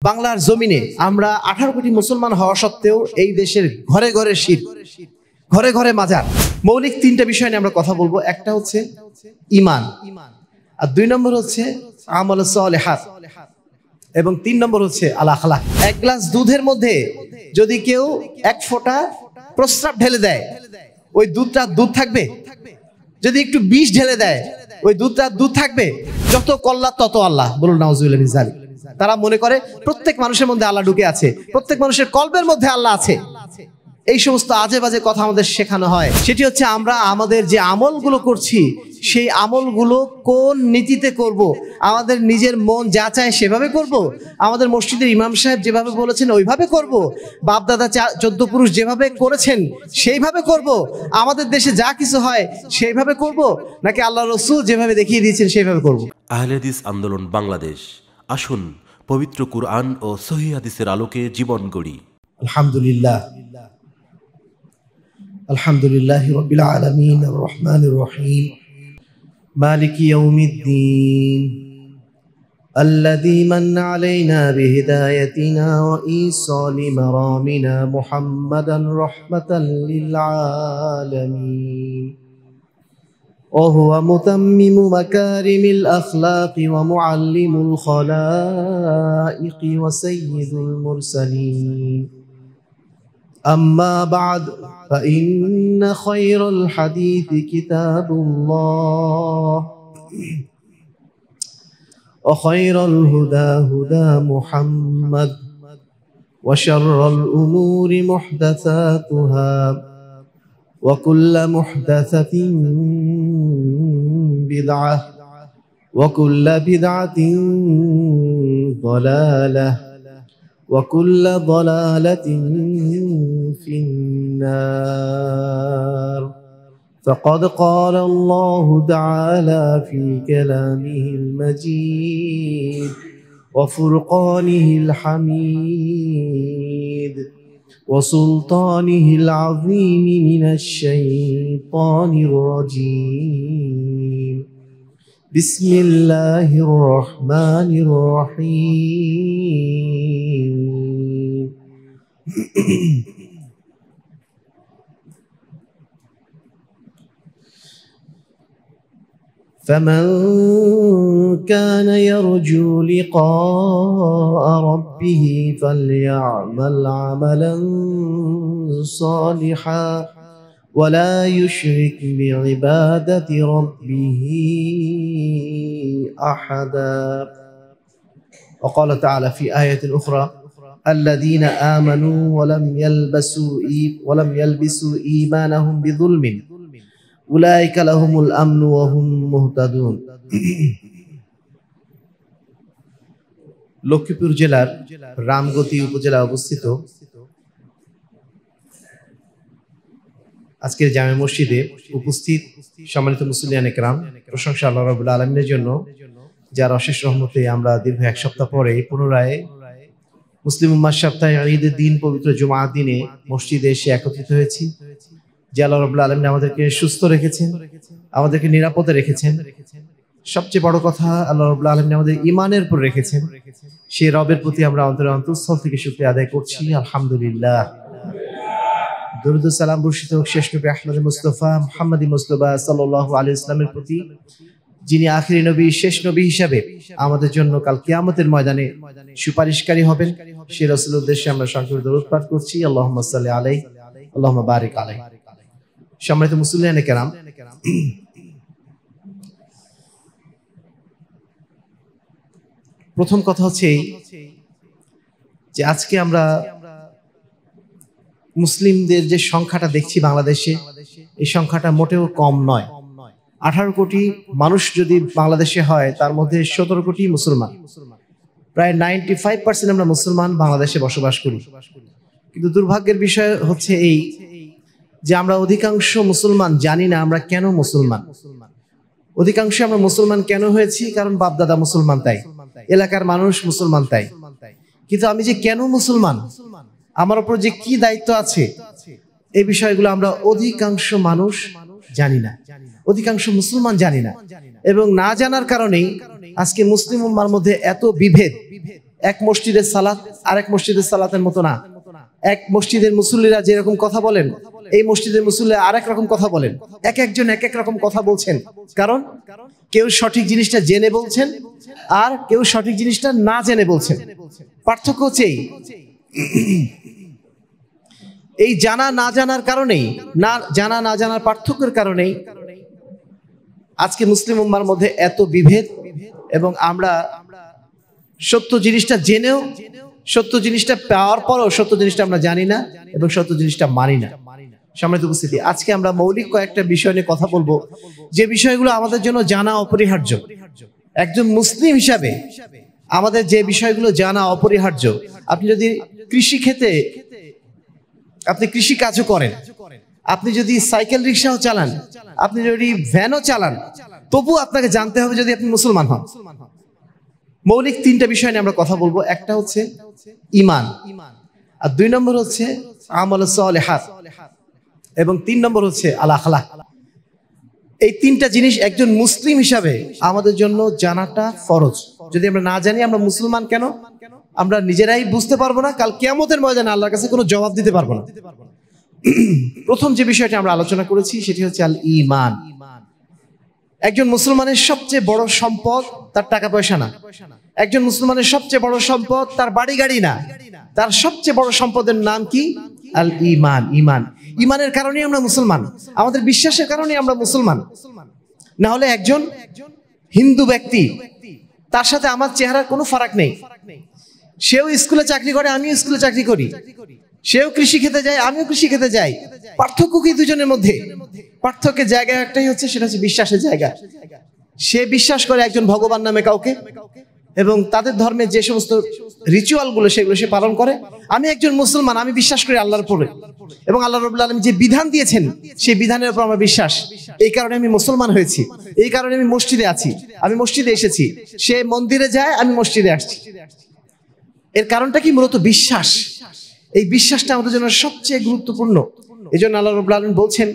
বাংলার জমিনে আমরা 18 কোটি মুসলমান হওয়া সত্ত্বেও এই দেশের ঘরে ঘরে শিরক, ঘরে ঘরে মাজার। মৌলিক তিনটা বিষয় নিয়ে আমরা কথা বলবো। একটা হচ্ছে ঈমান, আর 2 নম্বর হচ্ছে আমাল সালেহাত, এবং 3 নম্বর হচ্ছে আল আখলাক। এক গ্লাস দুধের মধ্যে যদি কেউ 1 ফোঁটা প্রস্রাব ঢেলে দেয়, ওই দুধটা দুধ থাকবে? যদি একটু বিষ ঢেলে দেয়, ওই দুধটা দুধ থাকবে? যত কল্লা তত আল্লাহ, বলুন নাউজুবিল্লাহ মিন যালিক। তারা মনে করে প্রত্যেক মানুষের মধ্যে আল্লাহ ঢুকে আছে, প্রত্যেক মানুষের কলবের মধ্যে আল্লাহ আছে। এই সমস্ত আজে বাজে কথা আমাদের শেখানো হয়। সেটি হচ্ছে আমরা আমাদের যে আমলগুলো করছি, সেই আমলগুলো কোন নীতিতে করব, আমাদের নিজের মন যা চায় সেভাবে করব, আমাদের মসজিদের ইমাম সাহেব যেভাবে বলেছেন ওইভাবে করব, বাপদাদা 14 পুরুষ যেভাবে করেছেন সেইভাবে করব, আমাদের দেশে যা কিছু হয় সেইভাবে করব, নাকি আল্লাহ রসুল যেভাবে দেখিয়ে দিয়েছেন সেইভাবে করব? আহলে হাদিস আন্দোলন বাংলাদেশ, আসুন পবিত্র কুরআন ও সহিহ হাদিসের আলোকে জীবন গড়ি। আলহামদুলিল্লাহ, আলহামদুলিল্লাহি রাব্বিল আলামিন, আর রহমানির রহিম, মালিকি ইয়াউমিদ্দিন, الذي من علينا بهدايتنا وإيصال مرامنا محمدا رحمة للعالمين، وهو متمم مكارم الأخلاق ومعلم الخلائق وسيد المرسلين. أما بعد، فإن خير الحديث كتاب الله، وخير الهدى هدى محمد، وشر الأمور محدثاتها، وكل محدثة بدعة، وكل بدعة ضلالة، وكل ضلالة في النار. فقد قال الله تعالى في كلامه المجيد وفرقانه الحميد وسلطانه العظيم من الشيطان الرجيم. بسم الله الرحمن الرحيم. فمن كان يرجو لقاء ربه فليعمل عملا صالحا ولا يشرك بعبادة ربه أحدا. وقال تعالى في آية أخرى: الذين آمنوا ولم يلبسوا إيمانهم بظلم উলাইকা লাহুমুল আমনু ওয়া হুম মুহতাদুন। লক্ষ্মীপুর জেলার রামগতি উপজেলা অবস্থিত আজকের জামে মসজিদে উপস্থিত সম্মানিত মুসলিয়ানে কেরাম, প্রশংসা আল্লাহ রাব্বুল আলামিনের জন্য, যার অশেষ রহমতে আমরা দীর্ঘ 1 সপ্তাহ পরে পুনরায় মুসলিম উম্মাহ সপ্তাহে ঈদের দিন পবিত্র জুমার দিনে মসজিদে এসে একত্রিত হয়েছি। যে আল্লাহ রাব্বুল আলামিন আমাদেরকে সুস্থ রেখেছেন, আমাদেরকে নিরাপদে রেখেছেন, সবচেয়ে বড় কথা আল্লাহ রাব্বুল আলামিন আমাদের ঈমানের উপর রেখেছেন, সেই রবের প্রতি আমরা অন্তঃস্থল থেকে শুকরিয়া আদায় করছি। আলহামদুলিল্লাহ। দরুদ ও সালাম বর্ষিত হোক শেষ নবী আহমদ মুস্তাফা মুহাম্মদ মুস্তাফা সাল্লাল্লাহু আলাইহি ওয়াসাল্লামের প্রতি, যিনি আখিরি নবী, শেষ নবী হিসাবে আমাদের জন্য কাল কিয়ামতের ময়দানে সুপারিশকারী হবেন। সেই রাসূলের উদ্দেশ্যে আমরা সংক্ষেপে দরুদ পাঠ করছি। আল্লাহুম্মা সাল্লি আলাইহি আল্লাহুম্মা বারিক আলাইহি। সম্মানিত মুসলিয়ানে কেরাম, প্রথম কথা হচ্ছে এই যে আজকে আমরা মুসলিমদের যে সংখ্যাটা দেখছি বাংলাদেশে, এই সংখ্যাটা মোটেও কম নয়। 18 কোটি মানুষ যদি বাংলাদেশে হয়, তার মধ্যে 17 কোটি মুসলমান, প্রায় 95% আমরা মুসলমান বাংলাদেশে বসবাস করি। কিন্তু দুর্ভাগ্যের বিষয় হচ্ছে এই যে আমরা অধিকাংশ মুসলমান জানি না আমরা কেন মুসলমান। অধিকাংশ আমরা মুসলমান কেন হয়েছি? কারণ বাপদাদা মুসলমান তাই, এলাকার মানুষ মুসলমান তাই। কিন্তু আমি যে কেন মুসলমান, আমার উপর যে কি দায়িত্ব আছে, এই বিষয়গুলো আমরা অধিকাংশ মানুষ জানি না, অধিকাংশ মুসলমান জানি না। এবং না জানার কারণেই আজকে মুসলিম উম্মার মধ্যে এত বিভেদ, এক মসজিদের সালাত আরেক মসজিদের সালাতের মতো না। এক মসজিদের মুসল্লিরা যেরকম কথা বলেন, এই মসজিদের মুসল্লিরা আরেক রকম কথা বলেন। এক একজন এক এক রকম কথা বলছেন, কারণ কেউ সঠিক জিনিসটা জেনে বলছেন আর কেউ সঠিক জিনিসটা না জেনে বলছেন। পার্থক্য হচ্ছে এই জানা না জানার কারণেই, না জানা না জানার পার্থক্যের কারণেই আজকে মুসলিম উম্মার মধ্যে এত বিভেদ, এবং আমরা সত্য জিনিসটা জেনেও, সত্য জিনিসটা পাওয়ার পরও সত্য জিনিসটা আমরা জানি না এবং সত্য জিনিসটা মানি না। সম্মানিত উপস্থিতি, আজকে আমরা মৌলিক কয়েকটা বিষয় নিয়ে কথা বলবো, যে বিষয়গুলো আমাদের জন্য জানা অপরিহার্য। একজন মুসলিম হিসাবে আমাদের যে বিষয়গুলো জানা অপরিহার্য। আপনি যদি কৃষি ক্ষেত্রে আপনি কৃষি কাজও করেন, আপনি যদি সাইকেল রিক্সাও চালান, আপনি যদি ভ্যানও চালান, তবু আপনাকে জানতে হবে যদি আপনি মুসলমান হন। মৌলিক তিনটা বিষয় নিয়ে আমরা কথা বলবো। একটা হচ্ছে ঈমান, আর 2 নম্বর হচ্ছে আমাল সালেহাত, এবং 3 নম্বর হচ্ছে আল আখলাক। এই তিনটা জিনিস একজন মুসলিম হিসাবে আমাদের জন্য জানাটা ফরজ। যদি আমরা না জানি আমরা মুসলমান কেন, আমরা নিজেরাই বুঝতে পারবো না, কাল কিয়ামতের ময়দানে আল্লাহর কাছে কোনো জবাব দিতে পারবো না। প্রথম যে বিষয়টা আমরা আলোচনা করেছি সেটি হচ্ছে আল ঈমান। একজন মুসলমানের সবচেয়ে বড় সম্পদ তার টাকা পয়সা না, একজন মুসলমানের সবচেয়ে বড় সম্পদ তার বাড়ি গাড়ি না, তার সবচেয়ে বড় সম্পদের নাম কি? আল ঈমান। ঈমান, ঈমানের কারণেই আমরা মুসলমান, আমাদের বিশ্বাসের কারণেই আমরা মুসলমান। না হলে একজন হিন্দু ব্যক্তি, তার সাথে আমার চেহারার কোনো ফারাক নেই। সেও স্কুলে চাকরি করে, আমিও স্কুলে চাকরি করি, সেও কৃষি খেতে যায়, আমিও কৃষি খেতে যাই। পার্থক্য কি দুজনের মধ্যে? পার্থক্যের জায়গা একটাই হচ্ছে, সেটা হচ্ছে বিশ্বাসের জায়গা। সে বিশ্বাস করে একজন ভগবান নামে কাউকে, এবং তাদের ধর্মের যে সমস্ত রিচুয়াল গুলো সেগুলো সে পালন করে। আমি একজন মুসলমান, আমি বিশ্বাস করি আল্লাহর উপরে, এবং আল্লাহ রাব্বুল আলামিন যে বিধান দিয়েছেন সেই বিধানের উপর আমার বিশ্বাস। এই কারণে আমি মুসলমান হয়েছি, এই কারণে আমি মসজিদে আছি, আমি মসজিদে এসেছি। সে মন্দিরে যায়, আমি মসজিদে আসছি। এর কারণটা কি? মূলত বিশ্বাস। এই বিশ্বাসটা আমাদের জন্য সবচেয়ে গুরুত্বপূর্ণ। এই জন্য আল্লাহ রাব্বুল আলামিন বলছেন,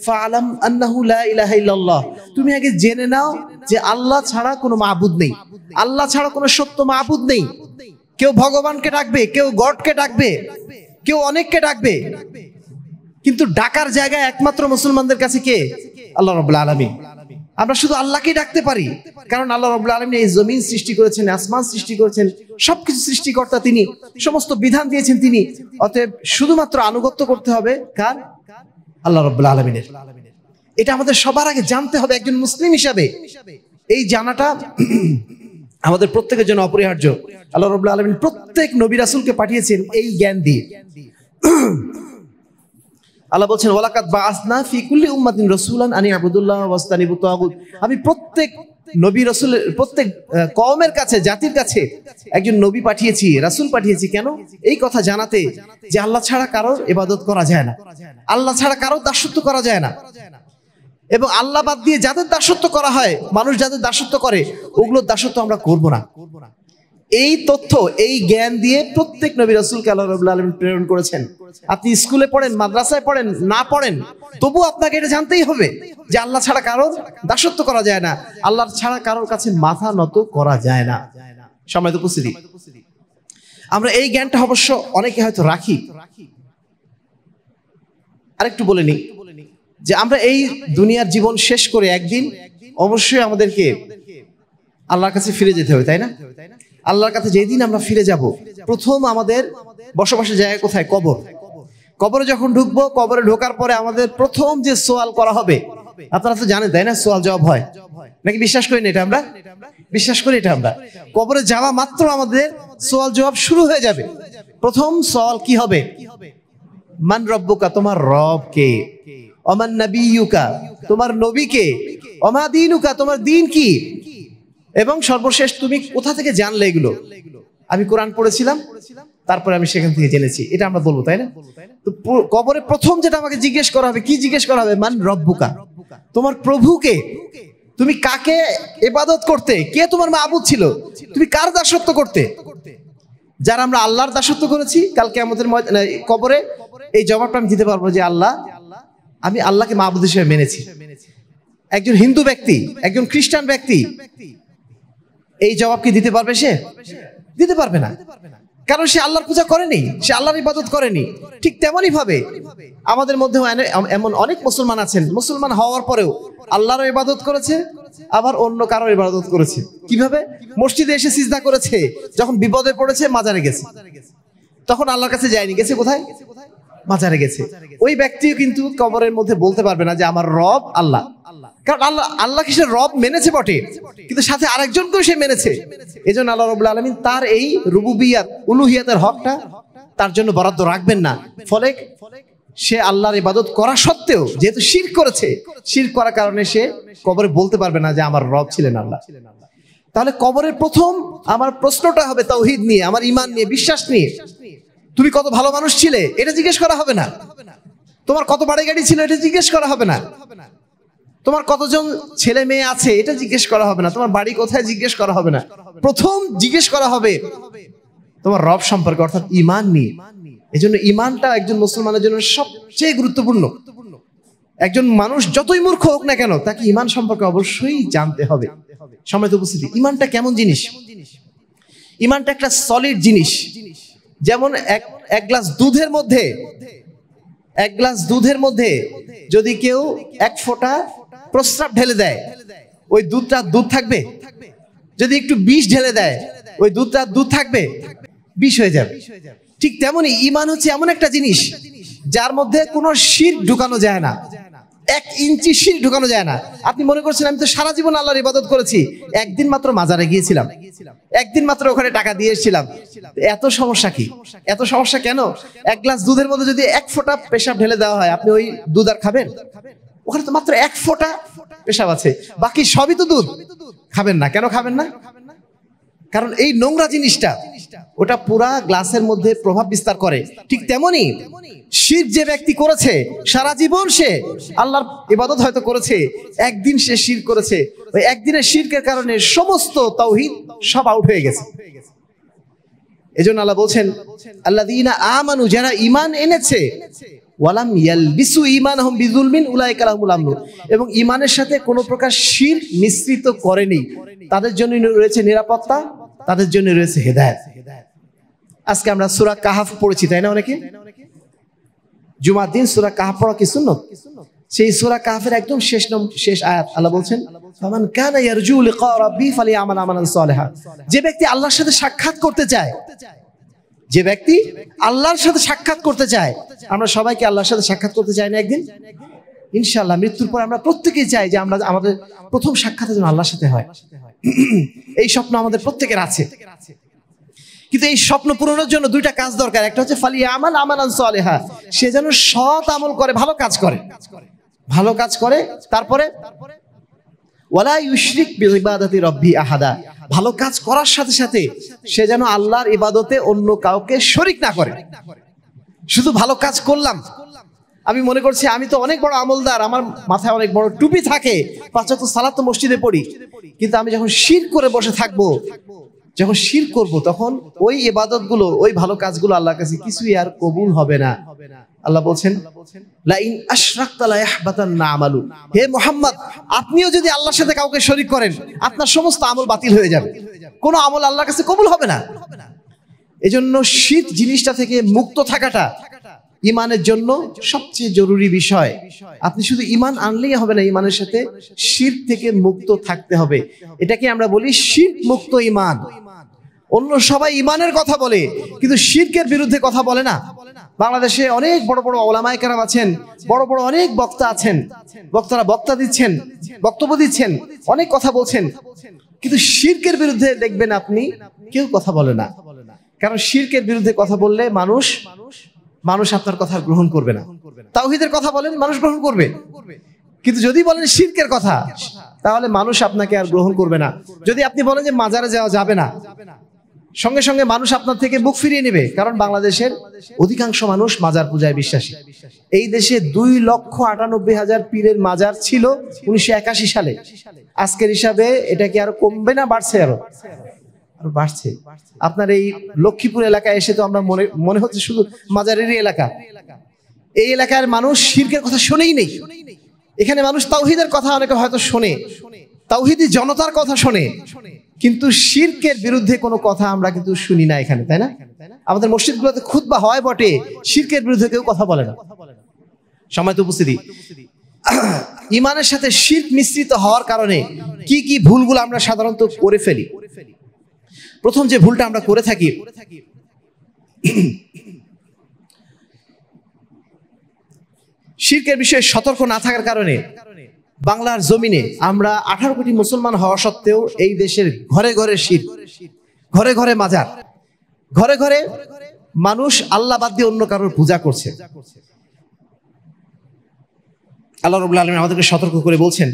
ফাআলাম আন্নাহু লা ইলাহা ইল্লাল্লাহ, তুমি আগে জেনে নাও যে আল্লাহ ছাড়া কোনো মাবুদ নেই, আল্লাহ ছাড়া কোনো সত্য মাবুদ নেই। কেউ ভগবানকে ডাকবে, কেউ গডকে ডাকবে, কেউ অনেককে ডাকবে, কিন্তু ডাকার জায়গায় একমাত্র মুসলমানদের কাছে কে? আল্লাহ রাব্বুল আলামিন। আমরা শুধু আল্লাহকেই ডাকতে পারি, কারণ আল্লাহ রাব্বুল আলামিন এই জমিন সৃষ্টি করেছেন, আসমান সৃষ্টি করেছেন, সবকিছু সৃষ্টিকর্তা তিনি, সমস্ত বিধান দিয়েছেন তিনি। অতএব শুধুমাত্র আনুগত্য করতে হবে কার? আল্লাহ রাব্বুল আলামিনের। এটা আমাদের সবার আগে জানতে হবে একজন মুসলিম হিসাবে। এই জানাটা আমাদের প্রত্যেকের জন্য অপরিহার্য। আল্লাহ রাব্বুল আলামিন প্রত্যেক নবী রাসূলকে পাঠিয়েছেন এই জ্ঞান দিয়ে। আল্লাহ বলছেন, ওয়ালাকাদ বাআসনা ফি কুল্লি উম্মাতিন রাসূলান আন ইবুদুল্লাহ ওয়াস্তানিবুত তাগুত। আমি প্রত্যেক নবী রাসূলের, প্রত্যেক কওমের কাছে, জাতির কাছে একজন নবী পাঠিয়েছি, রাসূল পাঠিয়েছি। কেন? এই কথা জানাতে যে আল্লাহ ছাড়া কারোর ইবাদত করা যায় না, আল্লাহ ছাড়া কারোর দাসত্ব করা যায় না, এবং আল্লাহ বাদ দিয়ে যাদের দাসত্ব করা হয়, মানুষ যাদের দাসত্ব করে, ওগুলোর দাসত্ব আমরা করব না। এই তথ্য, এই জ্ঞান দিয়ে প্রত্যেক নবী রাসূলকে আল্লাহ রাব্বুল আলামিন প্রেরণ করেছেন। আপনি স্কুলে পড়েন, মাদ্রাসায় পড়েন, না পড়েন, তবু আপনাকে এটা জানতেই হবে যে আল্লাহ ছাড়া কারোর দাসত্ব করা যায় না, আল্লাহ ছাড়া কারোর কাছে মাথা নত করা যায় না। সম্মানিত উপস্থিতি, আমরা এই জ্ঞানটা অবশ্য অনেকে হয়তো রাখি। আরেকটু বলে নিই যে আমরা এই দুনিয়ার জীবন শেষ করে একদিন অবশ্যই আমাদেরকে আল্লাহর কাছে ফিরে যেতে হবে, তাই না? আল্লাহর কাছে যেদিন আমরা ফিরে যাব, প্রথম আমাদের বসবাসের জায়গা কোথায়? কবর। কবরে যখন ঢুকবো, কবরে ঢোকার পরে আমাদের প্রথম যে সওয়াল করা হবে, আপনারা তো জানেন তাই না, সওয়াল জবাব হয় নাকি? বিশ্বাস করি না এটা আমরা? বিশ্বাস করি এটা আমরা? কবরে যাওয়া মাত্র আমাদের সওয়াল জবাব শুরু হয়ে যাবে। প্রথম সওয়াল কি হবে? মান রব্বুকা, তোমার রব কে? ওমান নাবিয়ুকা, তোমার নবী কে? ওমা দীনুকা, তোমার দিন কি? এবং সর্বশেষ তুমি কোথা থেকে জানলে এগুলো? আমি কোরআন পড়েছিলাম, তারপরে আমি সেখান থেকে জেনেছি। এটা আমরা বলবো, তাই না? তো কবরে প্রথম যেটা আমাকে জিজ্ঞেস করা হবে, কি জিজ্ঞেস করা হবে? মান রব্বুকা, তোমার প্রভুকে, তুমি কাকে ইবাদত করতে, কে তোমার মাবুদ ছিল, তুমি কার দাসত্ব করতে? যারা আমরা আল্লাহর দাসত্ব করেছি, কাল কিয়ামতের কবরে এই জবাবটা আমি দিতে পারবো যে আল্লাহ, আমি আল্লাহকে মাবুদ হিসেবে মেনেছি। একজন হিন্দু ব্যক্তি, একজন খ্রিস্টান ব্যক্তি এই জবাব কি দিতে পারবে? সে দিতে পারবে না, কারণ সে আল্লাহর পূজা করেনি, সে আল্লাহর ইবাদত করেনি। ঠিক তেমনই ভাবে আমাদের মধ্যে এমন অনেক মুসলমান আছেন, মুসলমান হওয়ার পরেও আল্লাহর ইবাদত করেছে, আবার অন্য কারোর ইবাদত করেছে। কিভাবে? মসজিদে এসে সিজদা করেছে, যখন বিপদে পড়েছে মাজারে গেছে, তখন আল্লাহর কাছে যায়নি, গেছে কোথায়? মাজারে গেছে। ওই ব্যক্তিও কিন্তু কবরের মধ্যে বলতে পারবে না যে আমার রব আল্লাহ, কারণ আল্লাহ কিসের রব মেনেছে বটে, কিন্তু সাথে আরেকজনকেও সে মেনেছে। এজন্য আল্লাহ রাব্বুল আলামিন তার এই রুবুবিয়াত উলুহিয়াতের হকটা তার জন্য বরাদ্দ রাখবেন না। ফলে সে আল্লাহর ইবাদত করা সত্ত্বেও যেহেতু শিরক করেছে, শিরক করার কারণে সে কবরে বলতে পারবে না যে আমার রব ছিলেন আল্লাহ। তাহলে কবরের প্রথম আমার প্রশ্নটা হবে তাওহীদ নিয়ে, আমার ঈমান নিয়ে, বিশ্বাস নিয়ে। তুমি কত ভালো মানুষ ছিলে এটা জিজ্ঞেস করা হবে না, তোমার কত বাড়ি গাড়ি ছিল এটা জিজ্ঞেস করা হবে না, তোমার কতজন ছেলে মেয়ে আছে এটা জিজ্ঞেস করা হবে না, তোমার বাড়ি কোথায় জিজ্ঞেস করা হবে না। প্রথম জিজ্ঞেস করা হবে তোমার রব সম্পর্কে, অর্থাৎ ঈমান নিয়ে। এজন্য ঈমানটা একজন মুসলমানের জন্য সবচেয়ে গুরুত্বপূর্ণ। একজন মানুষ যতই মূর্খ হোক না কেন, তাকে ঈমান সম্পর্কে অবশ্যই জানতে হবে। সম্মানিত উপস্থিতি, ঈমানটা কেমন জিনিস? ঈমানটা একটা সলিড জিনিস। যেমন এক গ্লাস দুধের মধ্যে যদি কেউ এক ফোঁটা প্রস্রাব ঢেলে দেয়, ওই দুধটা দুধ থাকবে? যদি একটু বিষ ঢেলে দেয়, ওই দুধটা দুধ থাকবে? বিষ হয়ে যাবে। ঠিক তেমনি ঈমান হচ্ছে এমন একটা জিনিস যার মধ্যে কোনো শিরক ঢুকানো যায় না, 1 ইঞ্চি শিরক ঢুকানো যায় না। আপনি মনে করছেন আমি তো সারা জীবন আল্লাহর ইবাদত করেছি, একদিন মাত্র মাজারে গিয়েছিলাম, একদিন মাত্র ওখানে টাকা দিয়ে এসেছিলাম, এত সমস্যা কি? এত সমস্যা কেন? এক গ্লাস দুধের মধ্যে যদি 1 ফোঁটা পেশাব ঢেলে দেওয়া হয়, আপনি ওই দুধ আর খাবেন? ওখানে তো মাত্র 1 ফোঁটা পেশাব আছে, বাকি সবই তো দুধ। খাবেন না কেন? খাবেন না কারণ এই নোংরা জিনিসটা ওটা পুরা গ্লাসের মধ্যে প্রভাব বিস্তার করে। ঠিক তেমনি শিরক যে ব্যক্তি করেছে, সারা জীবন সে আল্লাহর ইবাদত হয়তো করেছে, একদিন সে শিরক করেছে, ওই একদিনের শিরকের কারণে সমস্ত তাওহীদ সব আউট হয়ে গেছে। এজন্য আল্লাহ বলছেন আল্লাযীনা আমানু, যারা ঈমান এনেছে, ওয়ালাম ইয়ালবিসু ঈমানহুম বিযুলমিন উলাইকা লাহুমুল আমন, এবং ঈমানের সাথে কোনো প্রকার শিরক মিশ্রিত করেনি, তাদের জন্য রয়েছে নিরাপত্তা, তাদের জন্য রয়েছে হেদায়েত। আজকে আমরা সূরা কাহফ পড়েছি, তাই না? অনেকে জুমার দিন সূরা কাহফ পড়া কি সুন্নত? সেই সূরা কাহফের একদম শেষ আয়াত আল্লাহ বলছেন ফামান কানা ইয়ারজু লিকা রাব্বি ফালিয়ামাল আমালান সালিহা। যে ব্যক্তি আল্লাহর সাথে সাক্ষাৎ করতে চায়, যে ব্যক্তি আল্লাহর সাথে সাক্ষাৎ করতে চায়, আমরা সবাইকে আল্লাহর সাথে সাক্ষাৎ করতে চাই না একদিন? ইনশাআল্লাহ মৃত্যুর পর আমরা প্রত্যেকেই চাই যে আমরা আমাদের প্রথম সাক্ষাৎ যেন আল্লাহর সাথে হয়। এই স্বপ্ন আমাদের প্রত্যেকের আছে, কিন্তু এই স্বপ্ন পূরণের জন্য 2টা কাজ দরকার। একটা হচ্ছে ফালিয়ামাল আমালান সালিহা, সে যেন সৎ আমল করে, ভালো কাজ করে, তারপরে ওয়ালা ইউশরিক বিইবাদাতি রাব্বি আহাদা, ভালো কাজ করার সাথে সাথে সে যেন আল্লাহর ইবাদতে অন্য কাউকে শরীক না করে। শুধু ভালো কাজ করলাম, আমি মনে করছি আমি তো অনেক বড় আমলদার, আমার মাথায় অনেক বড় টুপি থাকে, 5 ওয়াক্ত সালাত তো মসজিদে পড়ি, কিন্তু আমি যখন শিরক করে বসে থাকবো, যখন শিরক করব, তখন ওই ইবাদতগুলো, ওই ভালো কাজগুলো আল্লাহর কাছে কিছুই আর কবুল হবে না। আল্লাহ বলছেন লা ইন আশরাকতা লা ইয়াহবাতান্না আমালু, হে মুহাম্মদ, আপনিও যদি আল্লাহর সাথে কাউকে শরীক করেন, আপনার সমস্ত আমল বাতিল হয়ে যাবে, কোনো আমল আল্লাহর কাছে কবুল হবে না। এজন্য শিরক জিনিসটা থেকে মুক্ত থাকাটা ঈমানের জন্য সবচেয়ে জরুরি বিষয়। আপনি শুধু ঈমান আনলেই হবে না, ঈমানের সাথে শিরক থেকে মুক্ত থাকতে হবে। এটাকে আমরা বলি শিরক মুক্ত ঈমান। অন্য সবাই ঈমানের কথা বলে, কিন্তু শিরকের বিরুদ্ধে কথা বলে না। বাংলাদেশে অনেক বড় বড় ওলামায়ে কেরাম আছেন, বড় বড় অনেক বক্তা আছেন, বক্তারা বক্তব্য দিচ্ছেন, অনেক কথা বলছেন, কিন্তু শিরকের বিরুদ্ধে দেখবেন আপনি কেউ কথা বলে না। কারণ শিরকের বিরুদ্ধে কথা বললে মানুষ আপনার কথা গ্রহণ করবে না। তাওহীদের কথা বলেন, মানুষ গ্রহণ করবে, কিন্তু যদি বলেন শিরকের কথা, তাহলে মানুষ আপনাকে আর গ্রহণ করবে না। যদি আপনি বলেন যে মাজারে যাওয়া যাবে না, সঙ্গে সঙ্গে মানুষ আপনার থেকে মুখ ফিরিয়ে নেবে। কারণ বাংলাদেশের অধিকাংশ মানুষ মাজার পূজায় বিশ্বাসী। এই দেশে 2,98,000 পীরের মাজার ছিল 1981 সালে। আজকের হিসাবে এটা কি আরো কমবে না বাড়ছে? আরো বাড়ছে। আপনার এই লক্ষ্মীপুর এলাকায় এসে তো আমরা মনে হচ্ছে শুধু মাজারেরই এলাকা। এই এলাকার মানুষ শিরকের কথা শোনেই নেই। এখানে মানুষ তাওহীদের কথা অনেকে হয়তো শোনে, তাওহীদি জনতার কথা শোনে, কিন্তু শিরকের বিরুদ্ধে কোনো কথা আমরা কিন্তু শুনি না এখানে, তাই না? আমাদের মসজিদগুলোতে খুতবা হয় বটে, শিরকের বিরুদ্ধে কেউ কথা বলে না। সম্মানিত উপস্থিতি, ইমানের সাথে শিরক মিশ্রিত হওয়ার কারণে কি কি ভুলগুলো আমরা সাধারণত করে ফেলি। প্রথম যে ভুলটা আমরা করে থাকি, শিরকের বিষয়ে সতর্ক না থাকার কারণে বাংলার জমিনে আমরা 18 কোটি মুসলমান হওয়া সত্ত্বেও এই দেশের ঘরে ঘরে শিরক, ঘরে ঘরে মাজার, ঘরে ঘরে মানুষ আল্লাহ বাদ দিয়ে অন্য কারোর পূজা করছে। আল্লাহ রাব্বুল আলামিন আমাদেরকে সতর্ক করে বলছেন,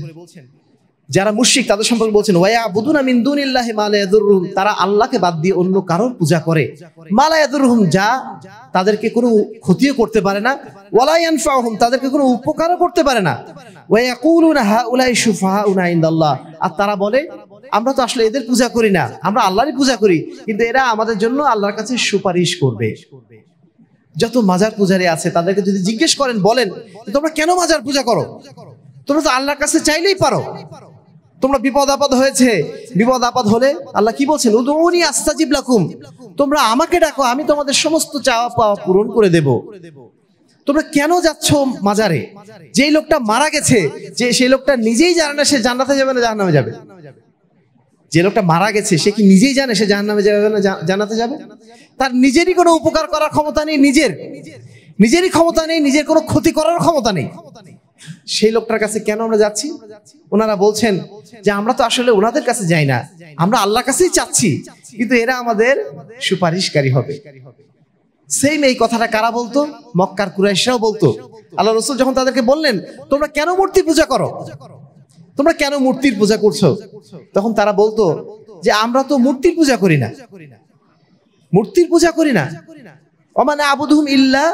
যারা মুশরিক তাদের সম্পর্কে বলছেন, ওয়ায়াবুদুনা মিন দুনিল্লাহি মা লা ইয়াদুররুহুম, তারা আল্লাহকে বাদ দিয়ে অন্য কারোর পূজা করে, মা লা ইয়াদুররুহুম, যা তাদেরকে কোনো ক্ষতিও করতে পারে না, ওয়ালা ইয়ানফাউহুম, তাদেরকে কোনো উপকারও করতে পারে না, ওয়ায়াকুলুনা হাউলাই শুফাহাউনা ইনদাল্লাহ, আর তারা বলে আমরা তো আসলে এদের পূজা করি না, আমরা আল্লাহরই পূজা করি, কিন্তু এরা আমাদের জন্য আল্লাহর কাছে সুপারিশ করবে। যত মাজার পূজারী আছে তাদেরকে যদি জিজ্ঞেস করেন, বলেন তোমরা কেন মাজার পূজা করো? তোমরা তো আল্লাহর কাছে চাইলেই পারো। তোমরা বিপদ আপদ হয়েছে, বিপদ আপদ হলে আল্লাহ কি বলছেন, উদউনি আস্তাজিব লাকুম, তোমরা আমাকে ডাকো, আমি তোমাদের সমস্ত চাওয়া পাওয়া পূরণ করে দেব। তোমরা কেন যাচ্ছ মাজারে? যেই লোকটা মারা গেছে, যে সেই লোকটা নিজেই জানে না সে জান্নাতে যাবে না জাহান্নামে যাবে। যে লোকটা মারা গেছে সে কি নিজেই জানে সে জাহান্নামে যাবে না জান্নাতে যাবে? তার নিজেরই কোনো উপকার করার ক্ষমতা নেই, নিজেরই ক্ষমতা নেই, নিজের কোনো ক্ষতি করার ক্ষমতা নেই। সেই লোকটার কাছে কেন আমরা যাচ্ছি? ওনারা বলছেন যে আমরা তো আসলে ওনাদের কাছে যাই না, আমরা আল্লাহর কাছেই চাচ্ছি, কিন্তু এরা আমাদের সুপারিশকারী হবে। সেম এই কথাটা কারা বলতো? মক্কার কুরাইশরাও বলতো। আল্লাহ রাসূল যখন তাদেরকে বললেন তোমরা কেন মূর্তি পূজা করো, তোমরা কেন মূর্তির পূজা করছো, তখন তারা বলতো যে আমরা তো মূর্তির পূজা করি না, মূর্তির পূজা করি না, ওমানা আবুদুহুম ইল্লা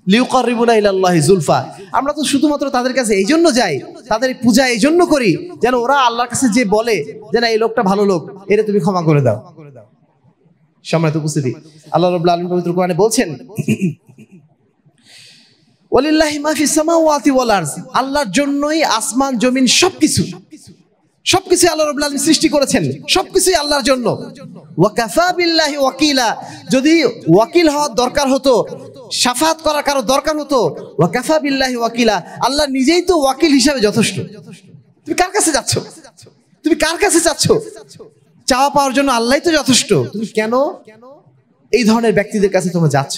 লিউকাররিবুনা ইলাল্লাহি যুলফা, আমরা তো শুধুমাত্র তাদের কাছে এই জন্য যাই, তাদের পূজা এই জন্য করি যেন ওরা আল্লাহর কাছে যে বলে যে না এই লোকটা ভালো লোক, এরে তুমি ক্ষমা করে দাও। সম্মানিত উপস্থিতি, আল্লাহ রাব্বুল আলামিন পবিত্র কোরআনে বলছেন, ওয়ালিল্লাহি মা ফিস সামাওয়াতি ওয়াল আরদ, আল্লাহর জন্যই আসমান জমিন সবকিছু আল্লাহ রাব্বুল আলামিন সৃষ্টি করেছেন, সবকিছুই আল্লাহর জন্য। ওয়া কাফা বিল্লাহি ওয়াকিলা, যদি ওয়াকিল হওয়ার দরকার হতো, শাফাত করার কারো দরকার হতো, ওয়া কাফা বিল্লাহি ওয়াকিলা, আল্লাহ নিজেই তো ওয়াকিল হিসাবে যথেষ্ট। তুমি কার কাছে যাচ্ছ? তুমি কার কাছে যাচ্ছ? চাওয়া পাওয়ার জন্য আল্লাহই তো যথেষ্ট, তুমি কেন এই ধরনের ব্যক্তিদের কাছে তোমরা যাচ্ছ?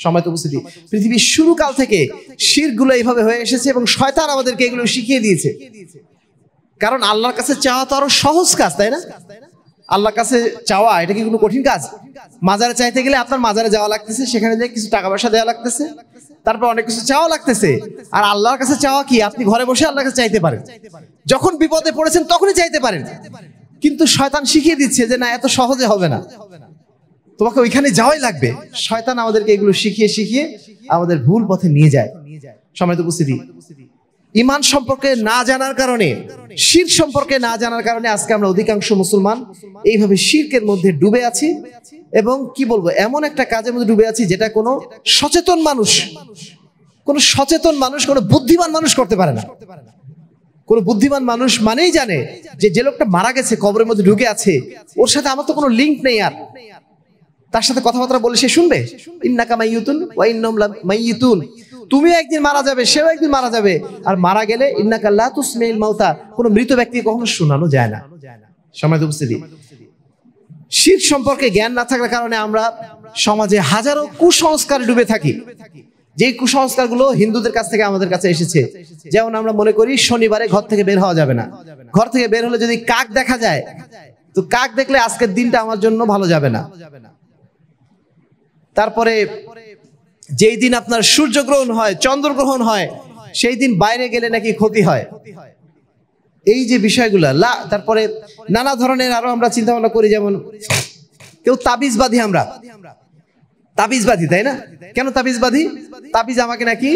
সম্মানিত উপস্থিতি, পৃথিবীর শুরুকাল থেকে শিরকগুলো এইভাবে হয়ে এসেছে এবং শয়তান আমাদেরকে এগুলো শিখিয়ে দিয়েছে। কারণ আল্লাহর কাছে চাওয়া তো আরো সহজ কাজ, তাই না? আল্লাহর কাছে চাওয়া এটা কি কোনো কঠিন কাজ? মাজারে চাইতে গেলে আপনার মাজারে যাওয়া লাগতেছে, সেখানে যে কিছু টাকা পয়সা দেওয়া লাগতেছে, তারপর অনেক কিছু চাওয়া লাগতেছে। আর আল্লাহর কাছে চাওয়া কি? আপনি ঘরে বসে আল্লাহর কাছে চাইতে পারেন, যখন বিপদে পড়েছেন তখনই চাইতে পারেন। কিন্তু শয়তান শিখিয়ে দিচ্ছে যে না, এত সহজে হবে না, তোমাকে ওইখানে যাওয়াই লাগবে। শয়তান আমাদেরকে এগুলো শিখিয়ে আমাদের ভুল পথে নিয়ে যায়। সম্মানিত উপস্থিতি, ঈমান সম্পর্কে না জানার কারণে, শিরক সম্পর্কে না জানার কারণে আজকে আমরা অধিকাংশ মুসলমান এইভাবে শিরকের মধ্যে ডুবে আছি এবং কি বলবো, এমন একটা কাজের মধ্যে ডুবে আছি যেটা কোনো সচেতন মানুষ, কোনো বুদ্ধিমান মানুষ করতে পারে না। কোনো বুদ্ধিমান মানুষ মানেই জানে যে লোকটা মারা গেছে, কবরের মধ্যে ঢুকে আছে, ওর সাথে আমার তো কোনো লিঙ্ক নেই, আর তার সাথে কথাবার্তা বলে সে শুনবে? ইন্নাকা মাইয়িতুন ওয়া ইন্নাহুম লামাইয়িতুন, তুমি একদিন মারা যাবে, সেও একদিন মারা যাবে, আর মারা গেলে ইন্নাকা লা তুসমিউল মাউতা, কোনো মৃত ব্যক্তিকে কখনো শোনানো যায় না। সম্মানিত উপস্থিতি, শিরক সম্পর্কে জ্ঞান না থাকার কারণে আমরা সমাজে হাজারো কুসংস্কারে ডুবে থাকি, যে কুসংস্কারগুলো হিন্দুদের কাছ থেকে আমাদের কাছে এসেছে। যেমন আমরা মনে করি শনিবারে ঘর থেকে বের হওয়া যাবে না, ঘর থেকে বের হলে যদি কাক দেখা যায় তো কাক দেখলে আজকের দিনটা আমার জন্য ভালো যাবে না। তারপরে যেই দিন আপনার সূর্যগ্রহণ হয়, চন্দ্রগ্রহণ হয়, সেই দিন বাইরে গেলে নাকি ক্ষতি হয়। এই যে বিষয়গুলো, তারপরে নানা ধরনের আরো আমরা চিন্তা ভাবনা করি, যেমন কেউ তাবিজ বাঁধি, আমরা তাবিজ বাঁধি, তাই না? কেন তাবিজ বাঁধি? তাবিজ আমাকে নাকি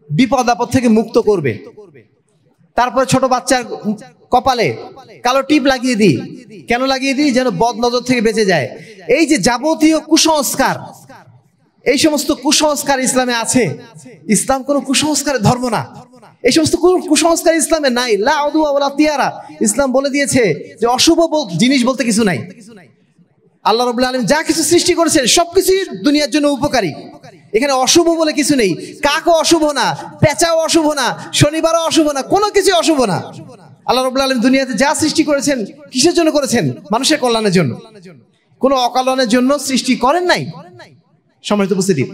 বিপদ আপদ থেকে মুক্ত করবে। তারপরে ছোট বাচ্চার কপালে কালো টিপ লাগিয়ে দিই, কেন লাগিয়ে দিই? যেন বদ নজর থেকে বেঁচে যায়। এই যে যাবতীয় কুসংস্কার, এই সমস্ত কুসংস্কার ইসলামে আছে। ইসলাম কোনো কুসংস্কারের ধর্ম না, এই সমস্ত কুসংস্কার ইসলামে নাই। লা উদওয়া ওয়ালা তিয়ারা। ইসলাম বলে দিয়েছে যে অশুভ জিনিস বলতে কিছু নাই। আল্লাহ রাব্বুল আলামিন যা কিছু সৃষ্টি করেছেন সবকিছুই দুনিয়ার জন্য উপকারী। এখানে অশুভ বলে কিছু নেই। কাকও অশুভ না, পেঁচাও অশুভ না, শনিবারও অশুভ না, কোনো কিছু অশুভ না। আল্লাহ রাব্বুল আলামিন দুনিয়াতে যা সৃষ্টি করেছেন কিসের জন্য করেছেন? মানুষের কল্যাণের জন্য, কোনো অকল্যাণের জন্য সৃষ্টি করেন নাই। সম্মানিত উপস্থিতি,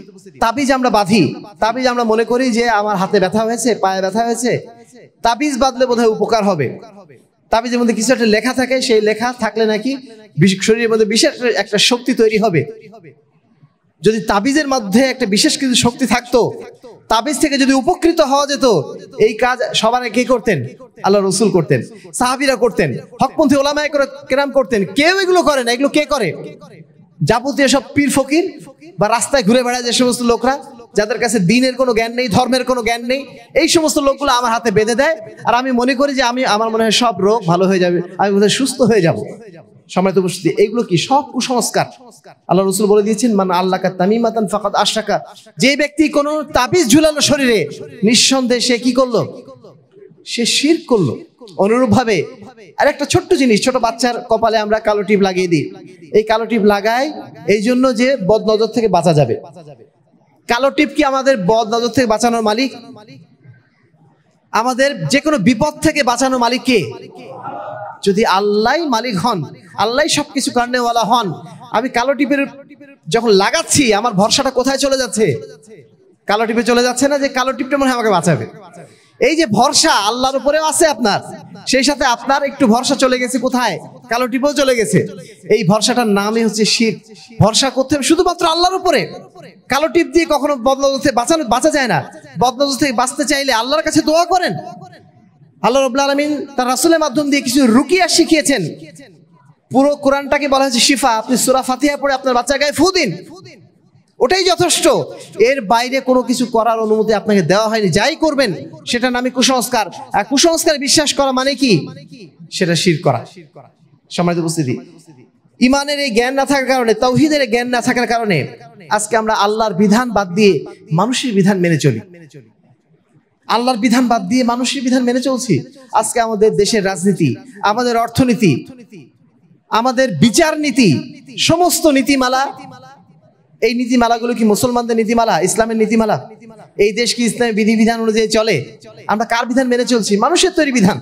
তাবিজ আমরা বাঁধি, তাবিজ আমরা মনে করি যে আমার হাতে ব্যথা হয়েছে, পায়ে ব্যথা হয়েছে, তাবিজ বাঁধলে বোধহয় উপকার হবে। তাবিজের মধ্যে কিছু একটা লেখা থাকে, সেই লেখা থাকলে নাকি শরীরের মধ্যে বিশেষ একটা শক্তি তৈরি হবে। যদি তাবিজের মধ্যে একটা বিশেষ কিছু শক্তি থাকতো, তাবিজ থেকে যদি উপকৃত হওয়া যেত, এই কাজ সবার কে করতেন? আল্লাহ রসুল করতেন, সাহাবীরা করতেন, হকপন্থী ওলামায়ে কেরাম করতেন। কেউ এগুলো করে না। এগুলো কে করে? যাবতীয় সব পীর ফকির বা রাস্তায় ঘুরে বেড়ায় যে সমস্ত লোকরা, যাদের কাছে দ্বীনের কোনো জ্ঞান নেই, ধর্মের কোনো জ্ঞান নেই, এই সমস্ত লোকগুলো আমার হাতে বেঁধে দেয়। আর আমি মনে করি যে আমার মনে হয় সব রোগ ভালো হয়ে যাবে, আমি বোধহয় সুস্থ হয়ে যাব। সম্মানিত উপস্থিতি, এইগুলো কি? সব কুসংস্কার। আল্লাহ রাসূল বলে দিয়েছেন, মান আল্লাকা তামিমাতান ফাকাদ আশরাকা। যে ব্যক্তি কোনো তাবিজ ঝুলালো শরীরে, নিঃসন্দেহে সে কি করলো? সে শিরক করলো। অনুরূপভাবে আর একটা ছোট্ট জিনিস, ছোট বাচ্চার কপালে আমরা কালো টিপ লাগিয়ে দিই। এই কালো টিপ লাগাই এই জন্য যে বদ নজর থেকে বাঁচা যাবে। কালো টিপ কি আমাদের বদ নজর থেকে বাঁচানোর মালিক? আমাদের যে কোনো বিপদ থেকে বাঁচানোর মালিক কে? যদি আল্লাহই মালিক হন, আল্লাহই সবকিছু কারণেওয়ালা হন, আমি কালো টিপের যখন লাগাচ্ছি আমার ভরসাটা কোথায় চলে যাচ্ছে? কালো টিপে চলে যাচ্ছে না যে কালো টিপটা মনে হয় আমাকে বাঁচাবে। এই যে ভরসা আল্লাহর উপরেও আছে আপনার, সেই সাথে আপনার একটু ভরসা চলে গেছে কোথায়? কালো টিপেও চলে গেছে। এই ভরসাটার নামই হচ্ছে শিরক। ভরসা করতে হবে শুধুমাত্র আল্লাহর উপরে। কালো টিপ দিয়ে কখনো বদনজর থেকে বাঁচা যায় না। বদনজর থেকে বাঁচতে চাইলে আল্লাহর কাছে দোয়া করেন। আল্লাহ রাব্বুল আলামিন তার রাসূলের মাধ্যম দিয়ে কিছু রুকিয়া শিখিয়েছেন। পুরো কোরআনটাকে বলা হয়েছে শিফা। আপনি সূরা ফাতিহা পড়ে আপনার বাচ্চার গায়ে ফু দিন, ওটাই যথেষ্ট। এর বাইরে কোনো কিছু করার অনুমতি আপনাকে দেওয়া হয়নি। যাই করবেন সেটার নামই কুসংস্কার। আর কুসংস্কারে বিশ্বাস করা মানে কি? সেটা শিরক করা। সম্মানিত উপস্থিতি, ইমানের এই জ্ঞান না থাকার কারণে, তাওহীদের জ্ঞান না থাকার কারণে আজকে আমরা আল্লাহর বিধান বাদ দিয়ে মানুষের বিধান মেনে চলি। আল্লাহর বিধান বাদ দিয়ে মানুষের বিধান মেনে চলছি। আজকে আমাদের দেশের রাজনীতি, আমাদের অর্থনীতি, আমাদের বিচার নীতি, সমস্ত নীতিমালা, এই নীতিমালাগুলো কি মুসলমানদের নীতিমালা? ইসলামের নীতিমালা? এই দেশ কি ইসলামের বিধিবিধান অনুযায়ী চলে? আমরা কার বিধান মেনে চলছি? মানুষের তৈরি বিধান।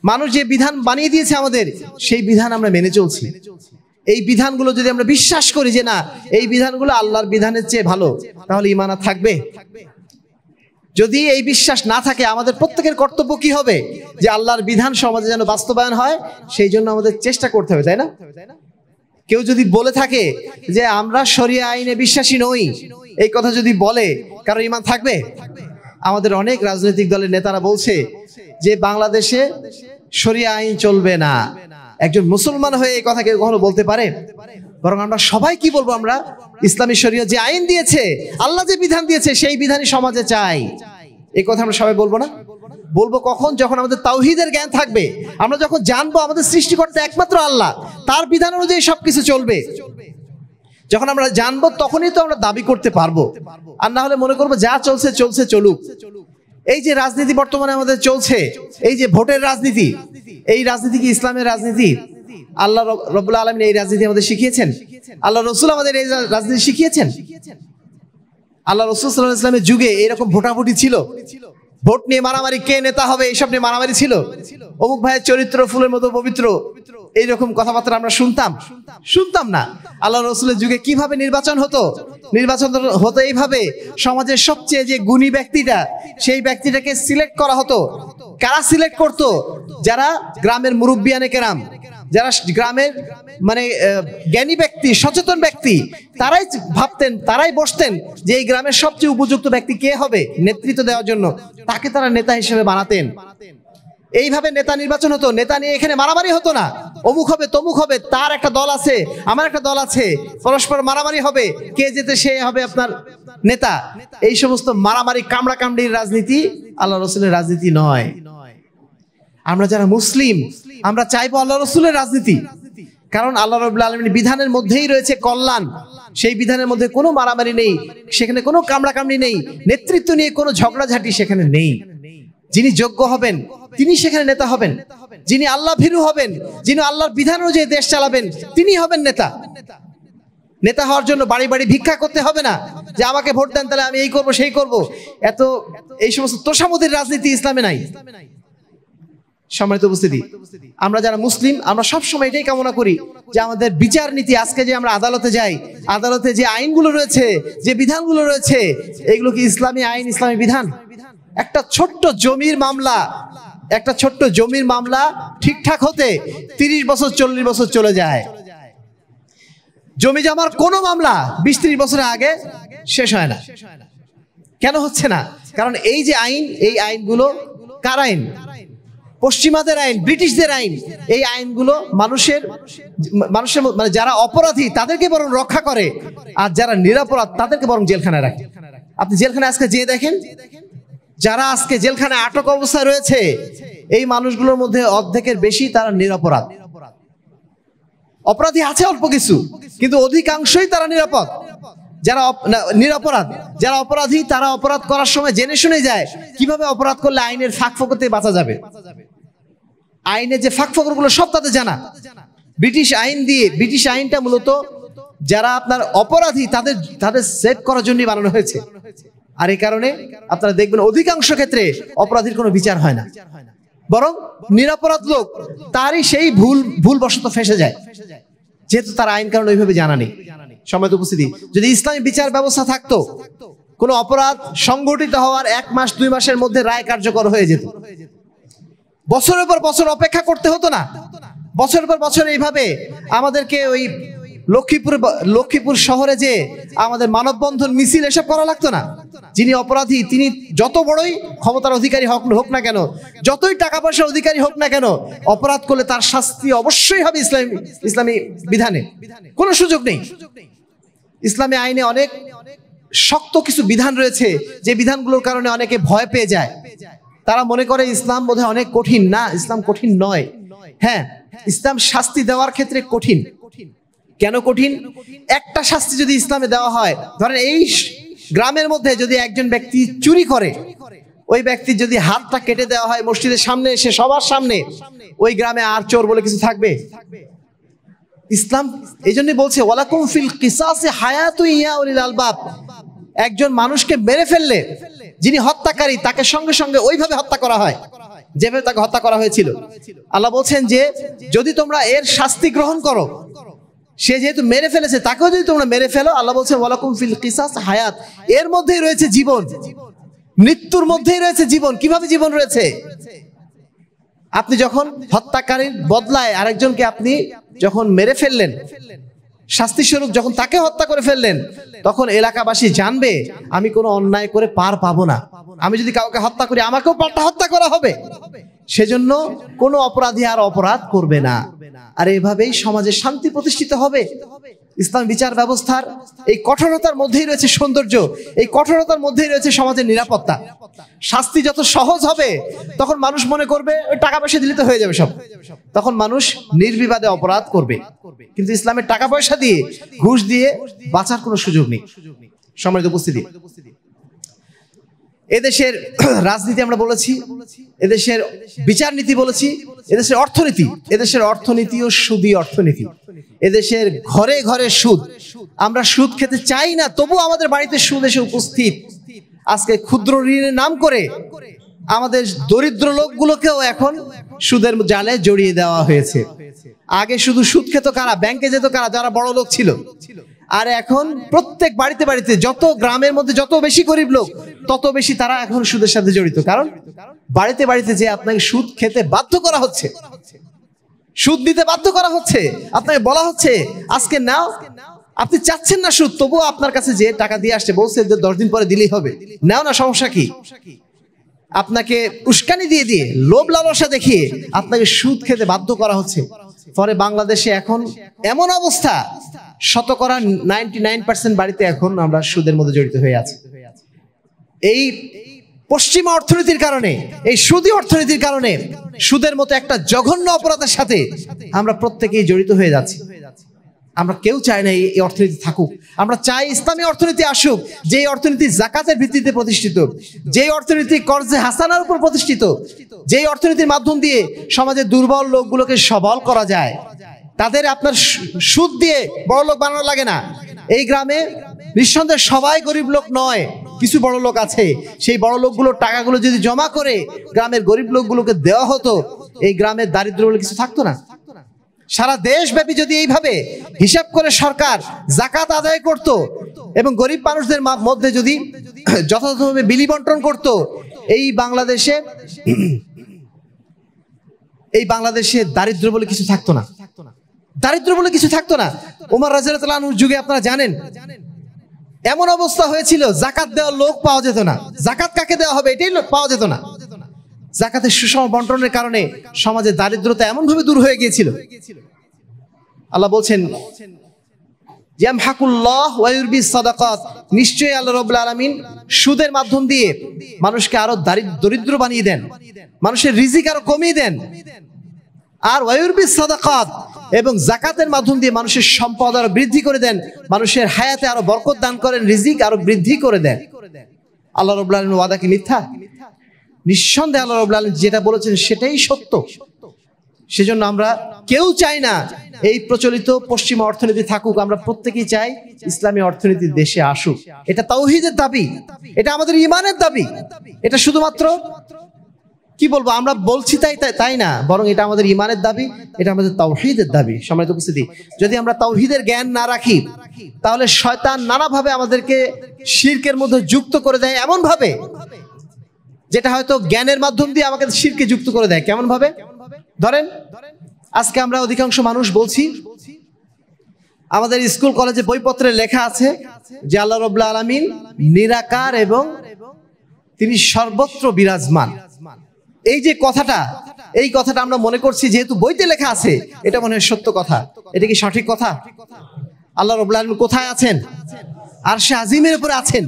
মানুষ যে বিধান বানিয়ে দিয়েছে আমাদের, সেই বিধান আমরা মেনে চলছি। এই বিধানগুলো যদি আমরা বিশ্বাস করি যে না, এই বিধানগুলো আল্লাহর বিধানের চেয়ে ভালো, তাহলে ঈমান থাকবে। যদি এই বিশ্বাস না থাকে, আমাদের প্রত্যেকের কর্তব্য কি হবে? যে আল্লাহর বিধান সমাজে যেন বাস্তবায়ন হয়, সেই জন্য আমাদের চেষ্টা করতে হবে, তাই না? কেউ যদি বলে থাকে যে আমরা শরিয়া আইনে বিশ্বাসী নই, এই কথা যদি বলে, কারো ঈমান থাকবে? আমাদের অনেক রাজনৈতিক দলের নেতারা বলছে যে বাংলাদেশে শরিয়া আইন চলবে না। একজন মুসলমান হয়ে এই কথা কেউ কখনো বলতে পারে? বরং আমরা সবাই কি বলবো? আমরা ইসলামী শরিয়া যে আইন দিয়েছে, আল্লাহ যে বিধান দিয়েছে, সেই বিধানই সমাজে চাই। এই কথা আমরা সবাই বলবো না? বলবো কখন? যখন আমাদের তাওহীদের জ্ঞান থাকবে। আমরা যখন জানবো আমাদের সৃষ্টিকর্তা একমাত্র আল্লাহ, তার বিধান অনুযায়ী সবকিছু চলবে। যখন আমরা জানবো তখনই তো আমরা দাবি করতে পারবো। আর না হলে মনে করবো যা চলছে চলছে, চলুক। এই যে রাজনীতি বর্তমানে আমাদের চলছে, এই যে ভোটের রাজনীতি, এই রাজনীতি কি ইসলামের রাজনীতি? আল্লাহ রাব্বুল আলামিন এই রাজনীতি আমাদের শিখিয়েছেন? আল্লাহ রাসূল আমাদের এই রাজনীতি শিখিয়েছেন? আল্লাহ রাসূল সাল্লাল্লাহু আলাইহি ওয়াসাল্লামের যুগে এরকম ভোটাভুটি ছিল? ভোট নিয়ে মারামারি, কে নেতা হবে, এইসব নিয়ে মারামারি ছিল? অমুক ভাইয়ের চরিত্র ফুলের মতো পবিত্র, এইরকম কথাবার্তা আমরা শুনতাম না। আল্লাহ রাসূলের যুগে কিভাবে নির্বাচন হতো? নির্বাচন হতো এইভাবে, সমাজের সবচেয়ে যে গুণী ব্যক্তিটা, সেই ব্যক্তিটাকে সিলেক্ট করা হতো। কারা সিলেক্ট করতো? যারা গ্রামের মুরব্বিয়ানে কেরাম, যারা গ্রামের মানে জ্ঞানী ব্যক্তি, সচেতন ব্যক্তি, তারাই ভাবতেন, তারাই বসতেন যে এই গ্রামের সবচেয়ে উপযুক্ত ব্যক্তি কে হবে নেতৃত্ব দেওয়ার জন্য, তাকে তারা নেতা হিসেবে বানাতেন। এইভাবে নেতা নির্বাচন হতো। নেতা নিয়ে এখানে মারামারি হতো না। অমুক হবে তমুক হবে, তার একটা দল আছে, আমার একটা দল আছে, পরস্পর মারামারি হবে, কে যেতে সে হবে আপনার নেতা। এই সমস্ত মারামারি, কামড়া কামড়ির রাজনীতি আল্লাহ রাসূলের রাজনীতি নয়। আমরা যারা মুসলিম, আমরা চাইবো আল্লাহ রাসূলের রাজনীতি। কারণ আল্লাহ রাব্বুল আলামিনের বিধানের মধ্যেই রয়েছে কল্যাণ। সেই বিধানের মধ্যে কোনো মারামারি নেই, সেখানে কোনো কামড়া কামড়ি নেই, নেতৃত্ব নিয়ে কোনো ঝগড়াঝাটি সেখানে নেই। যিনি যোগ্য হবেন তিনি সেখানে নেতা হবেন, যিনি আল্লাহ ভীরু হবেন, যিনি আল্লাহর বিধান অনুযায়ী দেশ চালাবেন তিনি হবেন নেতা। নেতা হওয়ার জন্য বাড়ি বাড়ি ভিক্ষা করতে হবে না যে আমাকে ভোট দেন তাহলে আমি এই করব সেই করব। এই সমস্ত তোষামোদের রাজনীতি ইসলামে নাই। সম্মানিত উপস্থিতি, আমরা যারা মুসলিম আমরা সবসময় এটাই কামনা করি যে আমাদের বিচার নীতি, আজকে যে আমরা আদালতে যাই, আদালতে যে আইনগুলো রয়েছে, যে বিধানগুলো রয়েছে, এগুলো কি ইসলামী আইন, ইসলামী বিধান? একটা ছোট্ট জমির মামলা ঠিকঠাক হতে 30 বছর 40 বছর চলে যায়। জমি জমার কোনো মামলা 20-30 বছরের আগে শেষ হয় না। কেন হচ্ছে না? কারণ এই যে আইন, এই আইনগুলো কার আইন? পশ্চিমাদের আইন, ব্রিটিশদের আইন। এই আইনগুলো মানুষের মানে যারা অপরাধী তাদেরকে বরং রক্ষা করে, আর যারা নিরপরাধ তাদেরকে বরং জেলখানায় রাখে। আপনি জেলখানায় আজকে যেয়ে দেখেন, যারা আজকে জেলখানায় আটক অবস্থায় রয়েছে এই মানুষগুলোর মধ্যে অর্ধেকের বেশি তারা নিরপরাধ। অপরাধী আছে অল্প কিছু, কিন্তু অধিকাংশই তারা নিরাপদ। যারা নিরপরাধ, যারা অপরাধী, তারা অপরাধ করার সময় জেনে শুনে যায় কিভাবে অপরাধ করলে আইনের ফাঁকফোকর থেকে বাঁচা যাবে। আইনের যে ফাঁকফোকরগুলো সব তাদের জানা। ব্রিটিশ আইনটা মূলত যারা আপনার অপরাধী তাদের সেভ করার জন্যই বানানো হয়েছে। আর এই কারণে আপনারা দেখবেন অধিকাংশ ক্ষেত্রে অপরাধীর কোনো বিচার হয় না, বরং নিরপরাধ লোক তারই সেই ভুল বশত ফেঁসে যায়, যেহেতু তার আইন কারণ ওইভাবে জানা নেই। সম্মানিত উপস্থিতি, যদি ইসলামী বিচার ব্যবস্থা থাকতো, কোনো অপরাধ সংগঠিত হওয়ার 1 মাস 2 মাসের মধ্যে রায় কার্যকর হয়ে যেত। বছরের পর বছর অপেক্ষা করতে হতো না। বছরের পর বছর এইভাবে আমাদেরকে ওই লক্ষ্মীপুর শহরে যে আমাদের মানববন্ধন মিছিল এসব করা লাগতো না। যিনি অপরাধী তিনি যত বড়ই ক্ষমতার অধিকারী হোক না কেন, যতই টাকা পয়সার অধিকারী হোক না কেন, অপরাধ করলে তার শাস্তি অবশ্যই হবে ইসলামী বিধানে, কোনো সুযোগ নেই। ইসলামী আইনে অনেক শক্ত কিছু বিধান রয়েছে, যে বিধানগুলোর কারণে অনেকে ভয় পেয়ে যায়। তারা মনে করে ইসলাম বোধহয় অনেক কঠিন। না, ইসলাম কঠিন নয়। হ্যাঁ, ইসলাম শাস্তি দেওয়ার ক্ষেত্রে কঠিন। কেন কঠিন? একটা শাস্তি যদি ইসলামে দেওয়া হয়, ধরেন এই গ্রামের মধ্যে যদি একজন ব্যক্তি চুরি করে, ওই ব্যক্তির যদি হাতটা কেটে দেওয়া হয় মসজিদের সামনে এসে সবার সামনে, ওই গ্রামে আর চোর বলে কিছু থাকবে? ইসলাম এই জন্যই বলছে ওয়ালাকুম ফিল কিসাসি হায়াতুন ইয়া উলিল আলবাব। একজন মানুষকে মেরে ফেললে যিনি হত্যাকারী তাকে সঙ্গে সঙ্গে ওইভাবে হত্যা করা হয় যেভাবে তাকে হত্যা করা হয়েছিল। আল্লাহ বলছেন যে যদি তোমরা এর শাস্তি গ্রহণ করো, সে যেহেতু মেরে ফেলেছে তাকেও যদি তোমরা মেরে ফেলো, আল্লাহ বলছেন ওয়ালাকুম ফিল কিসাস হায়াত, এর মধ্যেই রয়েছে জীবন, মৃত্যুর মধ্যেই রয়েছে জীবন। কিভাবে জীবন রয়েছে? আপনি যখন হত্যাকারীর বদলায় আরেকজনকে আপনি যখন মেরে ফেললেন, শাস্তি স্বরূপ যখন তাকে হত্যা করে ফেললেন, তখন এলাকাবাসী জানবে আমি কোনো অন্যায় করে পার পাবো না। আমি যদি কাউকে হত্যা করি আমাকেও পাল্টা হত্যা করা হবে। সেজন্য কোনো অপরাধী আর অপরাধ করবে না। আর এভাবেই সমাজে শান্তি প্রতিষ্ঠিত হবে। ইসলাম বিচার ব্যবস্থার এই কঠোরতার মধ্যেই রয়েছে সৌন্দর্য, এই কঠোরতার মধ্যেই রয়েছে সমাজের নিরাপত্তা। শাস্তি যত সহজ হবে তখন মানুষ মনে করবে ওই টাকা পয়সা দিলে তো হয়ে যাবে সব, তখন মানুষ নির্বিবাদে অপরাধ করবে। কিন্তু ইসলামের টাকা পয়সা দিয়ে, ঘুষ দিয়ে বাঁচার কোনো সুযোগ নেই। সম্মানিত উপস্থিতি, এদেশের রাজনীতি আমরা বলেছি, এদেশের বিচার নীতি বলেছি, এদেশের অর্থনীতি, এদেশের অর্থনীতিও সুদী অর্থনীতি। এদেশের ঘরে ঘরে সুদ। আমরা সুদ খেতে চাই না, তবু আমাদের বাড়িতে সুদ এসে উপস্থিত। আজকে ক্ষুদ্র ঋণের নাম করে আমাদের দরিদ্র লোকগুলোকেও এখন সুদের জালে জড়িয়ে দেওয়া হয়েছে। আগে শুধু সুদ খেত কারা? ব্যাংকে যেত কারা? যারা বড় লোক ছিল। আর এখন প্রত্যেক বাড়িতে বাড়িতে, যত গ্রামের মধ্যে যত বেশি গরিব লোক তত বেশি তারা এখন সুদের সাথে জড়িত। কারণ বাড়িতে বাড়িতে যে আপনাকে সুদ খেতে বাধ্য করা হচ্ছে, সুদ দিতে বাধ্য করা হচ্ছে, আপনাকে বলা হচ্ছে আজকে নাও, আপনি চাচ্ছেন না সুদ, তবুও আপনার কাছে যে টাকা দিয়ে আসছে বলছে যে 10 দিন পরে দিলেই হবে, নাও না, সমস্যা কি? আপনাকে উস্কানি দিয়ে দিয়ে, লোভ লালসা দেখিয়ে আপনাকে সুদ খেতে বাধ্য করা হচ্ছে। ফলে বাংলাদেশে এখন এমন অবস্থা, শতকরা 99% বাড়িতে এখন আমরা সুদের মধ্যে জড়িত হয়ে আছি। এই পশ্চিমা অর্থনীতির কারণে, এই সুদী অর্থনীতির কারণে, সুদের মতো একটা জঘন্য অপরাধের সাথে আমরা প্রত্যেকেই জড়িত হয়ে যাচ্ছি। আমরা কেউ চাই না এই অর্থনীতি থাকুক। আমরা চাই ইসলামী অর্থনীতি আসুক, যে অর্থনীতি জাকাতের ভিত্তিতে প্রতিষ্ঠিত, যে অর্থনীতি কর্জে হাসানার উপর প্রতিষ্ঠিত, যে অর্থনীতির মাধ্যম দিয়ে সমাজের দুর্বল লোকগুলোকে সবল করা যায়, তাদের আপনার সুদ দিয়ে বড় লোক বানানো লাগে না। এই গ্রামে নিঃসন্দেহে সবাই গরিব লোক নয়, কিছু বড় লোক আছে। সেই বড় লোকগুলোর টাকাগুলো যদি জমা করে গ্রামের গরিব লোকগুলোকে দেওয়া হতো, এই গ্রামের দারিদ্র বলে কিছু থাকতো না। সারা দেশব্যাপী যদি এইভাবে হিসাব করে সরকার জাকাত আদায় করত এবং গরিব মানুষদের মধ্যে যদি যথাযথভাবে বিলি বন্টন করত, এই বাংলাদেশে দারিদ্র বলে কিছু থাকতো না। দারিদ্র বলে কিছু থাকতো না। ওমর রাদিয়াল্লাহু আনহুর যুগে আপনারা জানেন এমন অবস্থা হয়েছিল, জাকাত দেওয়ার লোক পাওয়া যেত না। জাকাত কাকে দেওয়া হবে এটাই পাওয়া যেত না। জাকাতের সুষম বন্টনের কারণে সমাজে দারিদ্রতা এমনভাবে দূর হয়ে গিয়েছিল। আল্লাহ বলছেন, ইয়ামহাকুল্লাহ ওয়া ইউরবি সাদাকাত, নিশ্চয়ই আল্লাহ রাব্বুল আলামিন সুদের মাধ্যম দিয়ে মানুষকে আরো দরিদ্র বানিয়ে দেন, মানুষের রিজিক আরো কমিয়ে দেন। আর ওয়া ইউরবি সাদাকাত, এবং জাকাতের মাধ্যম দিয়ে মানুষের সম্পদ আরো বৃদ্ধি করে দেন, মানুষের হায়াতে আরো বরকত দান করেন, রিজিক আরো বৃদ্ধি করে দেন। আল্লাহ রাব্বুল আলামিন ওয়াদা কি মিথ্যা? নিঃসন্দেহে আল্লাহ রাব্বুল আলামিন যেটা বলেছেন সেটাই সত্য। সেজন্য আমরা কেউ চাই না এই প্রচলিত পশ্চিমা অর্থনীতি থাকুক, আমরা প্রত্যেকেই চাই ইসলামী অর্থনীতি দেশে আসুক। এটা তাওহীদের দাবি, এটা আমাদের ঈমানের দাবি। এটা শুধুমাত্র কি বলবো আমরা বলছি তাই না, বরং এটা আমাদের ঈমানের দাবি, এটা আমাদের তাওহীদের দাবি। সম্মানিত উপস্থিতি, যদি আমরা তাওহীদের জ্ঞান না রাখি তাহলে শয়তান নানাভাবে আমাদেরকে শিরকের মধ্যে যুক্ত করে দেয়, এমন ভাবে যেটা হয়তো জ্ঞানের মাধ্যম দিয়ে আমাকে শিরকে যুক্ত করে দেয়। কেমন ভাবে? ধরেন আজকে আমরা অধিকাংশ মানুষ বলছি, আমাদের স্কুল কলেজে বইপত্রে লেখা আছে যে আল্লাহ রাব্বুল আলামিন নিরাকার এবং তিনি সর্বত্র বিরাজমান। এই যে কথাটা, এই কথাটা আমরা মনে করছি যেহেতু বইতে লেখা আছে এটা মনে হয় সত্য কথা। এটা কি সঠিক কথা? আল্লাহ রাব্বুল আলামিন কোথায় আছেন? আরশে আজিমের উপরে আছেন।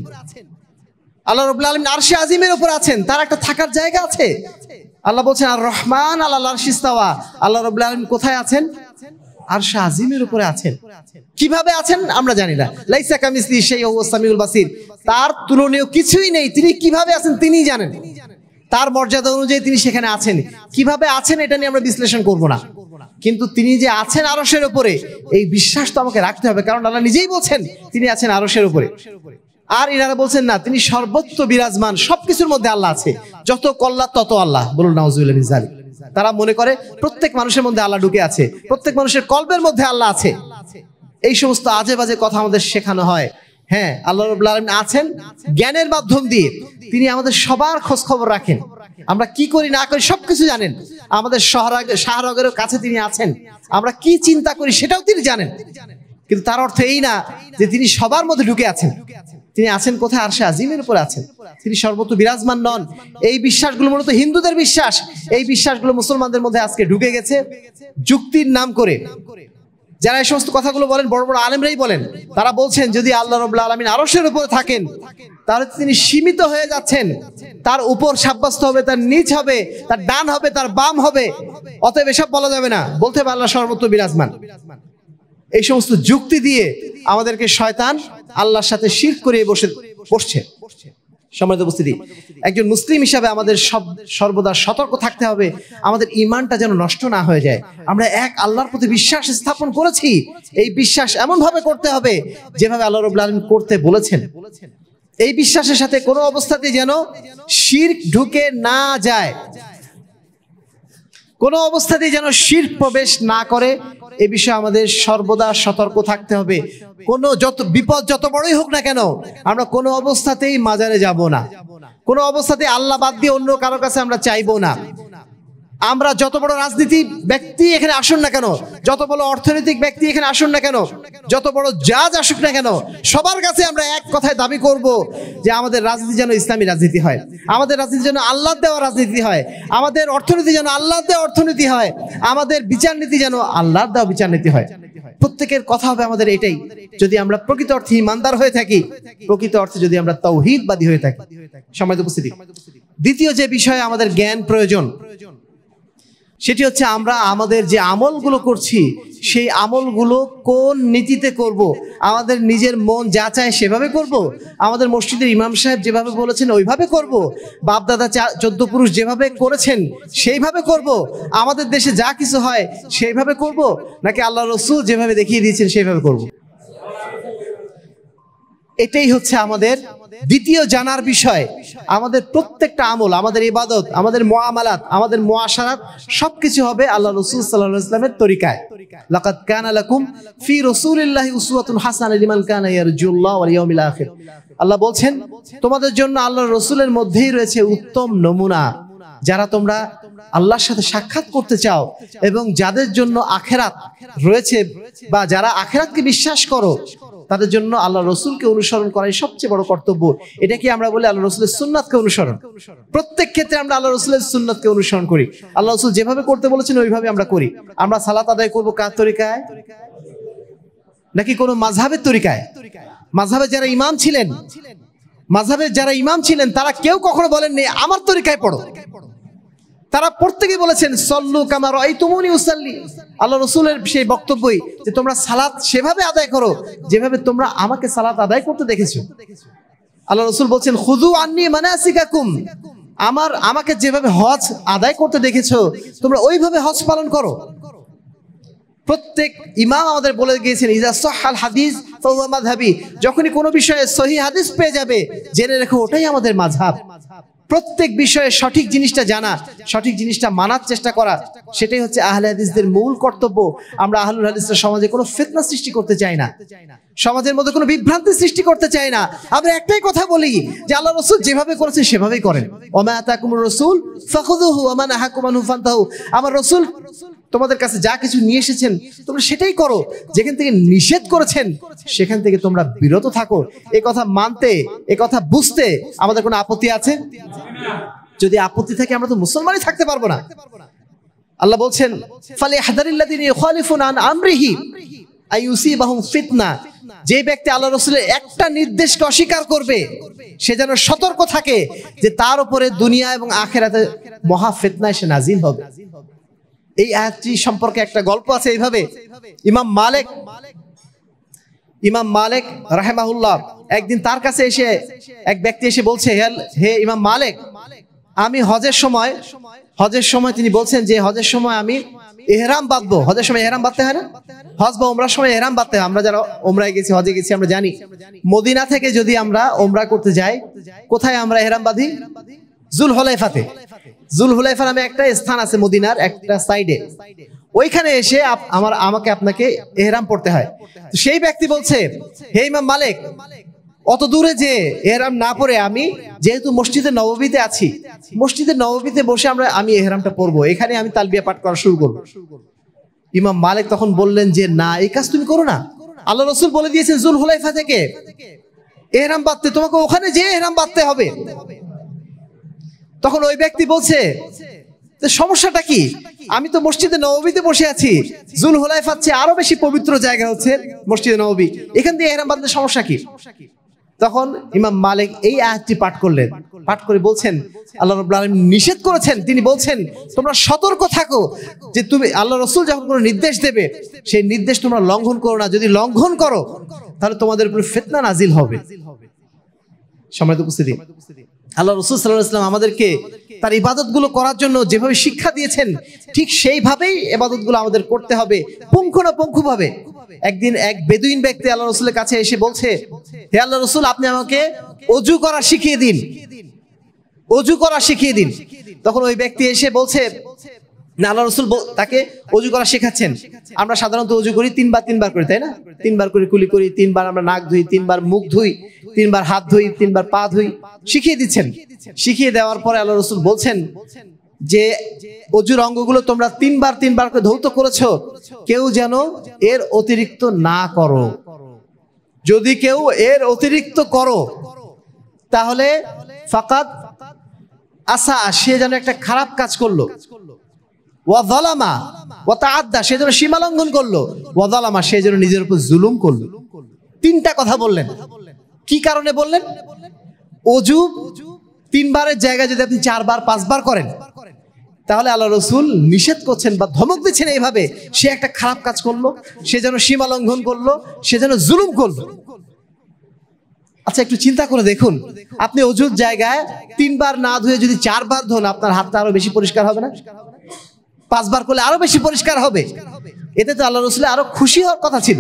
আল্লাহ রাব্বুল আলামিন আরশে আজিমের উপর আছেন, তার একটা থাকার জায়গা আছে। আল্লাহ বলছেন আর রহমান আলাল আরশি ইস্তাওয়া, আল্লাহ রাব্বুল আলামিন কোথায় আছেন? আরশে আজিমের উপরে আছেন। কিভাবে আছেন আমরা জানি না। লাইসা কামিসলিহি শাইউন ওয়া হুয়াস সামিউল বাসীর, তার তুলনীয় কিছুই নেই। তিনি কিভাবে আছেন তিনিই জানেন, তার মর্যাদা অনুযায়ী তিনি সেখানে আছেন। কিভাবে আছেন এটা নিয়ে আমরা বিশ্লেষণ করব না, কিন্তু তিনি যে আছেন আরশের উপরে এই বিশ্বাস তো আমাকে রাখতে হবে, কারণ আল্লাহ নিজেই বলছেন তিনি আছেন আরশের উপরে। আর ইনারা বলছেন না, তিনি সর্বত্র বিরাজমান, সবকিছুর মধ্যে আল্লাহ আছে। যত কল্লা তত আল্লাহ, বলুন নাউজুবিল্লাহ মিন যালিক। তারা মনে করে প্রত্যেক মানুষের মধ্যে আল্লাহ ঢুকে আছে, প্রত্যেক মানুষের কলবের মধ্যে আল্লাহ আছে। এই সমস্ত আজে বাজে কথা আমাদের শেখানো হয়। হ্যাঁ, আল্লাহ রাব্বুল আলামিন আছেন জ্ঞানের মাধ্যম দিয়ে, তিনি আমাদের সবার খোঁজ খবর রাখেন, আমরা কি করি না করি সবকিছু জানেন। আমাদের শাহরগের কাছে তিনি আছেন, আমরা কি চিন্তা করি সেটাও তিনি জানেন। কিন্তু তার অর্থ এই না যে তিনি সবার মধ্যে ঢুকে আছেন। তিনি আছেন কোথায়? আরশে আজিমের উপর আছেন, তিনি সর্বত্র বিরাজমান নন। এই বিশ্বাসগুলো মূলত হিন্দুদের বিশ্বাস। এই বিশ্বাসগুলো মুসলমানদের মধ্যে আজকে ঢুকে গেছে যুক্তির নাম করে। যারা এই সমস্ত কথাগুলো বলেন বড় বড় আলেমরাই বলেন, তারা বলছেন যদি আল্লাহ রাব্বুল আলামিন আরশের উপরে থাকেন তাহলে তিনি সীমিত হয়ে যাচ্ছেন, তার উপর সাব্যস্ত হবে, তার নিচ হবে, তার ডান হবে, তার বাম হবে, অতএব এসব বলা যাবে না, বলতে হবে আল্লাহ সর্বত্র বিরাজমান। এই সমস্ত যুক্তি দিয়ে আমাদেরকে শয়তান আল্লাহর সাথে শিরক করে বসছে। সম্মানিত উপস্থিতি, একজন মুসলিম হিসাবে আমাদের সর্বদা সতর্ক থাকতে হবে, আমাদের ঈমানটা যেন নষ্ট না হয়ে যায়। আমরা এক আল্লাহর প্রতি বিশ্বাস স্থাপন করেছি, এই বিশ্বাস এমন ভাবে করতে হবে যেভাবে আল্লাহ রাব্বুল আলামিন করতে বলেছেন। এই বিশ্বাসের সাথে কোনো অবস্থাতেই যেন শিরক ঢুকে না যায়, কোনো অবস্থাতেই যেন শিরক প্রবেশ না করে, এ বিষয়ে আমাদের সর্বদা সতর্ক থাকতে হবে। কোনো বিপদ যত বড়ই হোক না কেন, আমরা কোনো অবস্থাতেই মাজারে যাব না, কোনো অবস্থাতেই আল্লাহ বাদ দিয়ে অন্য কারো কাছে আমরা চাইবো না। আমরা যত বড় রাজনীতি ব্যক্তি এখানে আসুন না কেন, যত বড় অর্থনৈতিক ব্যক্তি এখানে আসুন না কেন, যত বড় জাজ আসুক না কেন, সবার কাছে আমরা এক কথায় দাবি করব যে আমাদের রাজনীতি যেন ইসলামী রাজনীতি হয়, আমাদের রাজনীতি যেন আল্লাহ দেওয়া রাজনীতি হয়, আমাদের অর্থনীতি যেন আল্লাহ দেওয়া অর্থনীতি হয়, আমাদের বিচার নীতি যেন আল্লাহ দেওয়া বিচার নীতি হয়। প্রত্যেকের কথা হবে আমাদের এটাই, যদি আমরা প্রকৃত অর্থে ঈমানদার হয়ে থাকি, প্রকৃত অর্থে যদি আমরা তাওহীদবাদী হয়ে থাকি। সম্মানিত উপস্থিতি, দ্বিতীয় যে বিষয়ে আমাদের জ্ঞান প্রয়োজন, সেটি হচ্ছে আমরা আমাদের যে আমলগুলো করছি সেই আমলগুলো কোন নীতিতে করব, আমাদের নিজের মন যা চায় সেভাবে করব, আমাদের মসজিদের ইমাম সাহেব যেভাবে বলেছেন ওইভাবে করব, বাপদাদা 14 পুরুষ যেভাবে করেছেন সেইভাবে করব, আমাদের দেশে যা কিছু হয় সেইভাবে করব, নাকি আল্লাহ রসুল যেভাবে দেখিয়ে দিয়েছেন সেইভাবে করব। এটাই হচ্ছে আমাদের দ্বিতীয় জানার বিষয়। আমাদের প্রত্যেকটা আমল, আমাদের ইবাদত, আমাদের মুআমালাত, আমাদের মুআশারাত সবকিছু হবে আল্লাহ রাসূল সাল্লাল্লাহু আলাইহি ওয়াসাল্লামের তরিকায়। লাকাদ কানা লাকুম ফি রাসূলিল্লাহি উসওয়াতুন হাসানাহ লিমান কানা ইয়ারজুল্লাহ ওয়াল ইয়াউমিল আখির। আল্লাহ বলছেন তোমাদের জন্য আল্লাহর রাসূলের মধ্যেই রয়েছে উত্তম নমুনা, যারা তোমরা আল্লাহর সাথে সাক্ষাৎ করতে চাও এবং যাদের জন্য আখিরাত রয়েছে বা যারা আখিরাতকে বিশ্বাস করো, তাদের জন্য আল্লাহ রসুলকে অনুসরণ করাই সবচেয়ে বড় কর্তব্য। এটা কি আমরা বলি আল্লাহ রসুলের সুন্নাতকে অনুসরণ? প্রত্যেক ক্ষেত্রে আমরা আল্লাহ রসুলের সুন্নাতকে অনুসরণ করি। আল্লাহ রসুল যেভাবে করতে বলেছেন ওইভাবে আমরা করি। আমরা সালাত আদায় করবো কার তরিকায়? নাকি কোনো মাযহাবের তরিকায়? মাযহাবের যারা ইমাম ছিলেন তারা কেউ কখনো বলেননি আমার তরিকায় পড়ো। তারা প্রত্যেকেই বলেছেন সল্লু কামা রাআইতুমুনি উসাল্লি। আল্লাহ রসুলের সেই বক্তব্যই যে তোমরা সালাত সেভাবে আদায় করো যেভাবে তোমরা আমাকে সালাত আদায় করতে দেখেছো। আল্লাহ রসুল বলছেন খুযু আন্নী মানাসিকাকুম, আমাকে যেভাবে হজ আদায় করতে দেখেছো তোমরা ওইভাবে হজ পালন করো। প্রত্যেক ইমাম আমাদের বলে গিয়েছেন ইজা সাহহাল হাদিস ফাহুয়া মাযহাবি, যখনই কোনো বিষয়ে সহিহ হাদিস পেয়ে যাবে জেনে রেখো ওটাই আমাদের মাযহাব। প্রত্যেক বিষয়ে সঠিক জিনিসটা জানা, সঠিক জিনিসটা মানার চেষ্টা করা, সেটাই হচ্ছে আহলে হাদিসদের মূল কর্তব্য। আমরা আহলুল হাদিসরা সমাজে কোনো ফিতনা সৃষ্টি করতে চাই না, সমাজের মধ্যে কোনো বিভ্রান্তি সৃষ্টি করতে চাই না। আমরা একটাই কথা বলি যে আল্লাহ রাসূল যেভাবে করেছেন সেভাবেই করেন। ওমা আতাকুমুর রাসূল ফাখুযুহু ওয়া মা নাহাকুম আনহু ফান্তাহু। আমার রাসূল তোমাদের কাছে যা কিছু নিয়ে এসেছেন তোমরা সেটাই করো, যেখান থেকে নিষেধ করেছেন সেখান থেকে তোমরা বিরত থাকো। এই কথা মানতে, এই কথা বুঝতে আমাদের কোনো আপত্তি আছে? যদি আপত্তি থাকে আমরা তো মুসলমানই থাকতে পারবো না। আল্লাহ বলছেন ফালিয়াহদারিল্লাযিনা ইউখালিফুনা আন আমরিহি আইয়ুসিবাহুম ফিতনা, যে ব্যক্তি আল্লাহ রাসূলের একটা নির্দেশকে অস্বীকার করবে সে যেন সতর্ক থাকে যে তার উপরে দুনিয়া এবং আখিরাতে মহা ফিতনা এসে নাজিল হবে। এই আয়াতটি সম্পর্কে একটা গল্প আছে। এইভাবে ইমাম মালিক রাহিমাহুল্লাহ একদিন তার কাছে এসে এক ব্যক্তি এসে বলছে, হে ইমাম মালিক, আমি হজের সময় তিনি বলছেন যে হজের সময় আমি ইহরাম বাঁধবো। হজের সময় ইহরাম বাঁধতে হয় না? হজ বা ওমরার সময় ইহরাম বাঁধতে হয়। আমরা যারা ওমরায় গেছি, হজে গেছি, আমরা জানি মদিনা থেকে যদি আমরা ওমরা করতে যাই কোথায় আমরা ইহরাম বাঁধি? জুলহুলাইফাতে। জুলহুলাইফা নামে একটা স্থান আছে মদিনার একটা সাইডে, ওইখানে এসে আমাকে আপনাকে ইহরাম পড়তে হয়। তো সেই ব্যক্তি বলছে, হে ইমাম মালিক, অত দূরে যে ইহরাম না পরে আমি যেহেতু মসজিদে নববীতে আছি, মসজিদে নববীতে বসে আমি ইহরামটা পরবো, এখানে আমি তালবিয়া পাঠ করা শুরু করবো। ইমাম মালিক তখন বললেন যে না, এই কাজ তুমি করো না। আল্লাহ রাসূল বলে দিয়েছেন জুলহুলাইফা থেকে ইহরাম বাঁধতে, তোমাকে ওখানে যে ইহরাম বাঁধতে হবে। তখন ওই ব্যক্তি বলছে সমস্যাটা কি? আমি তো মসজিদে নববীতে বসে আছি, জুলহুলাইফার চেয়ে আরো বেশি পবিত্র জায়গা হচ্ছে মসজিদে নববী, এখান দিয়ে ইহরাম বাঁধলে সমস্যা কি? তখন ইমাম মালিক এই আয়াতটি পাঠ করলেন। পাঠ করে বলছেন আল্লাহ রাব্বুল আলামিন নিষেধ করেছেন, তিনি বলছেন তোমরা সতর্ক থাকো যে তুমি আল্লাহ রাসূল যখন কোনো নির্দেশ দেবে সেই নির্দেশ তোমরা লঙ্ঘন করো না। যদি লঙ্ঘন করো তাহলে তোমাদের উপর ফিতনা নাজিল হবে। সম্মানিত উপস্থিতি, আল্লাহ রাসূল সাল্লাল্লাহু আলাইহি ওয়াসাল্লাম আমাদেরকে তার ইবাদতগুলো করার জন্য যেভাবে শিক্ষা দিয়েছেন ঠিক সেইভাবেই ইবাদতগুলো আমাদের করতে হবে, পুঙ্খানুপুঙ্খভাবে। একদিন এক বেদুইন ব্যক্তি আল্লাহ রাসূলের কাছে এসে বলছে, হে আল্লাহ রাসূল, আপনি আমাকে ওযু করা শিখিয়ে দিন। তখন ওই ব্যক্তি এসে বলছে না, আল্লাহ রাসূল তাকে ওযু করা শেখাচ্ছেন। আমরা সাধারণত ওযু করি তিনবার করি, তাই না? 3 বার করে কুলি করি, 3 বার আমরা নাক ধুই, 3 বার মুখ ধুই, 3 বার হাত ধুই, 3 বার পা ধুই, শিখিয়ে দিচ্ছেন। শিখিয়ে দেওয়ার পরে আল্লাহ রাসূল বলছেন যে ওযুর অঙ্গগুলো তোমরা 3 বার করে ধৌত করেছো, কেউ যেন এর অতিরিক্ত না করো। যদি কেউ এর অতিরিক্ত করো তাহলে ফাকাদ আসা, সে যেন একটা খারাপ কাজ করলো। ওয়া যালামা ওয়া তাআদ্দা, সে যেন সীমা লঙ্ঘন করলো। ওয়া যালামা, সে যেন নিজের উপর জুলুম করলো। 3টা কথা বললেন। কি কারণে বললেন? ওযু 3 বারের জায়গায় যদি আপনি 4 বার 5 বার করেন তাহলে আল্লাহ রসুল নিষেধ করছেন বা ধমক দিচ্ছেন এইভাবে, সে একটা খারাপ কাজ করলো, সে যেন সীমা লঙ্ঘন করলো, সে যেন জুলুম করলো। আচ্ছা একটু চিন্তা করে দেখুন, আপনি অজুর জায়গায় 3 বার না ধুয়ে যদি 4 বার ধোন, আপনার হাতটা আরো বেশি পরিষ্কার হবে না? 5 বার করলে আরো বেশি পরিষ্কার হবে। এতে তো আল্লাহ রসুলের আরো খুশি হওয়ার কথা ছিল।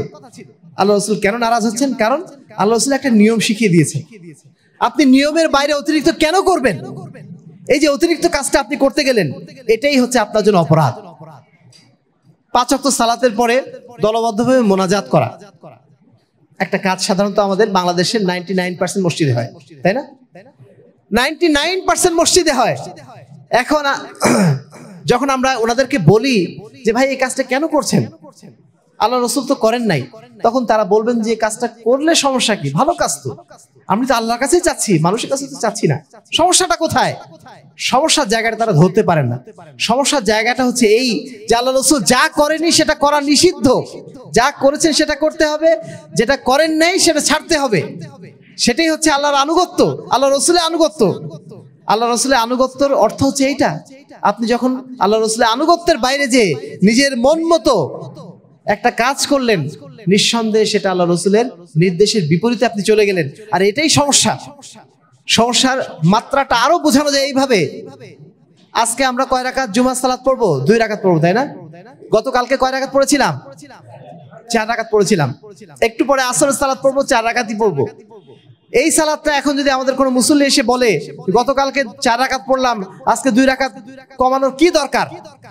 আল্লাহ রসুল কেন নারাজ হচ্ছেন? কারণ আল্লাহ রসুল একটা নিয়ম শিখিয়ে দিয়েছে। আপনি নিয়মের বাইরে অতিরিক্ত কেন করবেন? এই যে অতিরিক্ত কাজটা আপনি করতে গেলেন, এটাই হচ্ছে আপনার জন্য অপরাধ। 5 ওয়াক্ত সালাতের পরে দলবদ্ধভাবে মোনাজাত করা একটা কাজ সাধারণত আমাদের বাংলাদেশের 99% মসজিদে হয়, তাই না? 99% মসজিদে হয়। এখন যখন আমরা ওনাদেরকে বলি যে ভাই এই কাজটা কেন করছেন, আল্লাহ রসুল তো করেন নাই, তখন তারা বলবেন যে কাজটা করলে সমস্যা কি, ভালো কাজ তো, আমি তো আল্লাহর কাছেই চাচ্ছি, মানুষের কাছে তো চাচ্ছি না। সমস্যাটা কোথায়? সমস্যার জায়গাটা তারা ধরতে পারেন না। সমস্যার জায়গাটা হচ্ছে এই যে আল্লাহ রসুল যা করেনি সেটা করা নিষিদ্ধ, যা করেছেন সেটা করতে হবে, যেটা করেন নাই সেটা ছাড়তে হবে। সেটাই হচ্ছে আল্লাহর আনুগত্য, আল্লাহ রসুলের আনুগত্য। আল্লাহ রসুলের আনুগত্যের অর্থ হচ্ছে এইটা। আপনি যখন আল্লাহ রসুলের আনুগত্যের বাইরে যে নিজের মন মতো একটা কাজ করলেন, নিঃসন্দেহে সেটা আল্লাহ রসুলের নির্দেশের বিপরীতে আপনি চলে গেলেন। আর এটাই সমস্যা। সমস্যার মাত্রাটা আরো বোঝানো যায় এইভাবে। আজকে আমরা কয় রাকাত জুমার সালাত পড়বো? 2 রাকাত পড়বো, তাই না? গতকালকে কয় রাকাত পড়েছিলাম? 4 রাকাত পড়েছিলাম। একটু পরে আসরের সালাত পড়বো, 4 রাকাতই পড়বো। এই সালাতটা এখন যদি আমাদের কোনো মুসল্লি এসে বলে গতকালকে 4 রাকাত পড়লাম, আজকে 2 রাকাত কমানোর কি দরকার,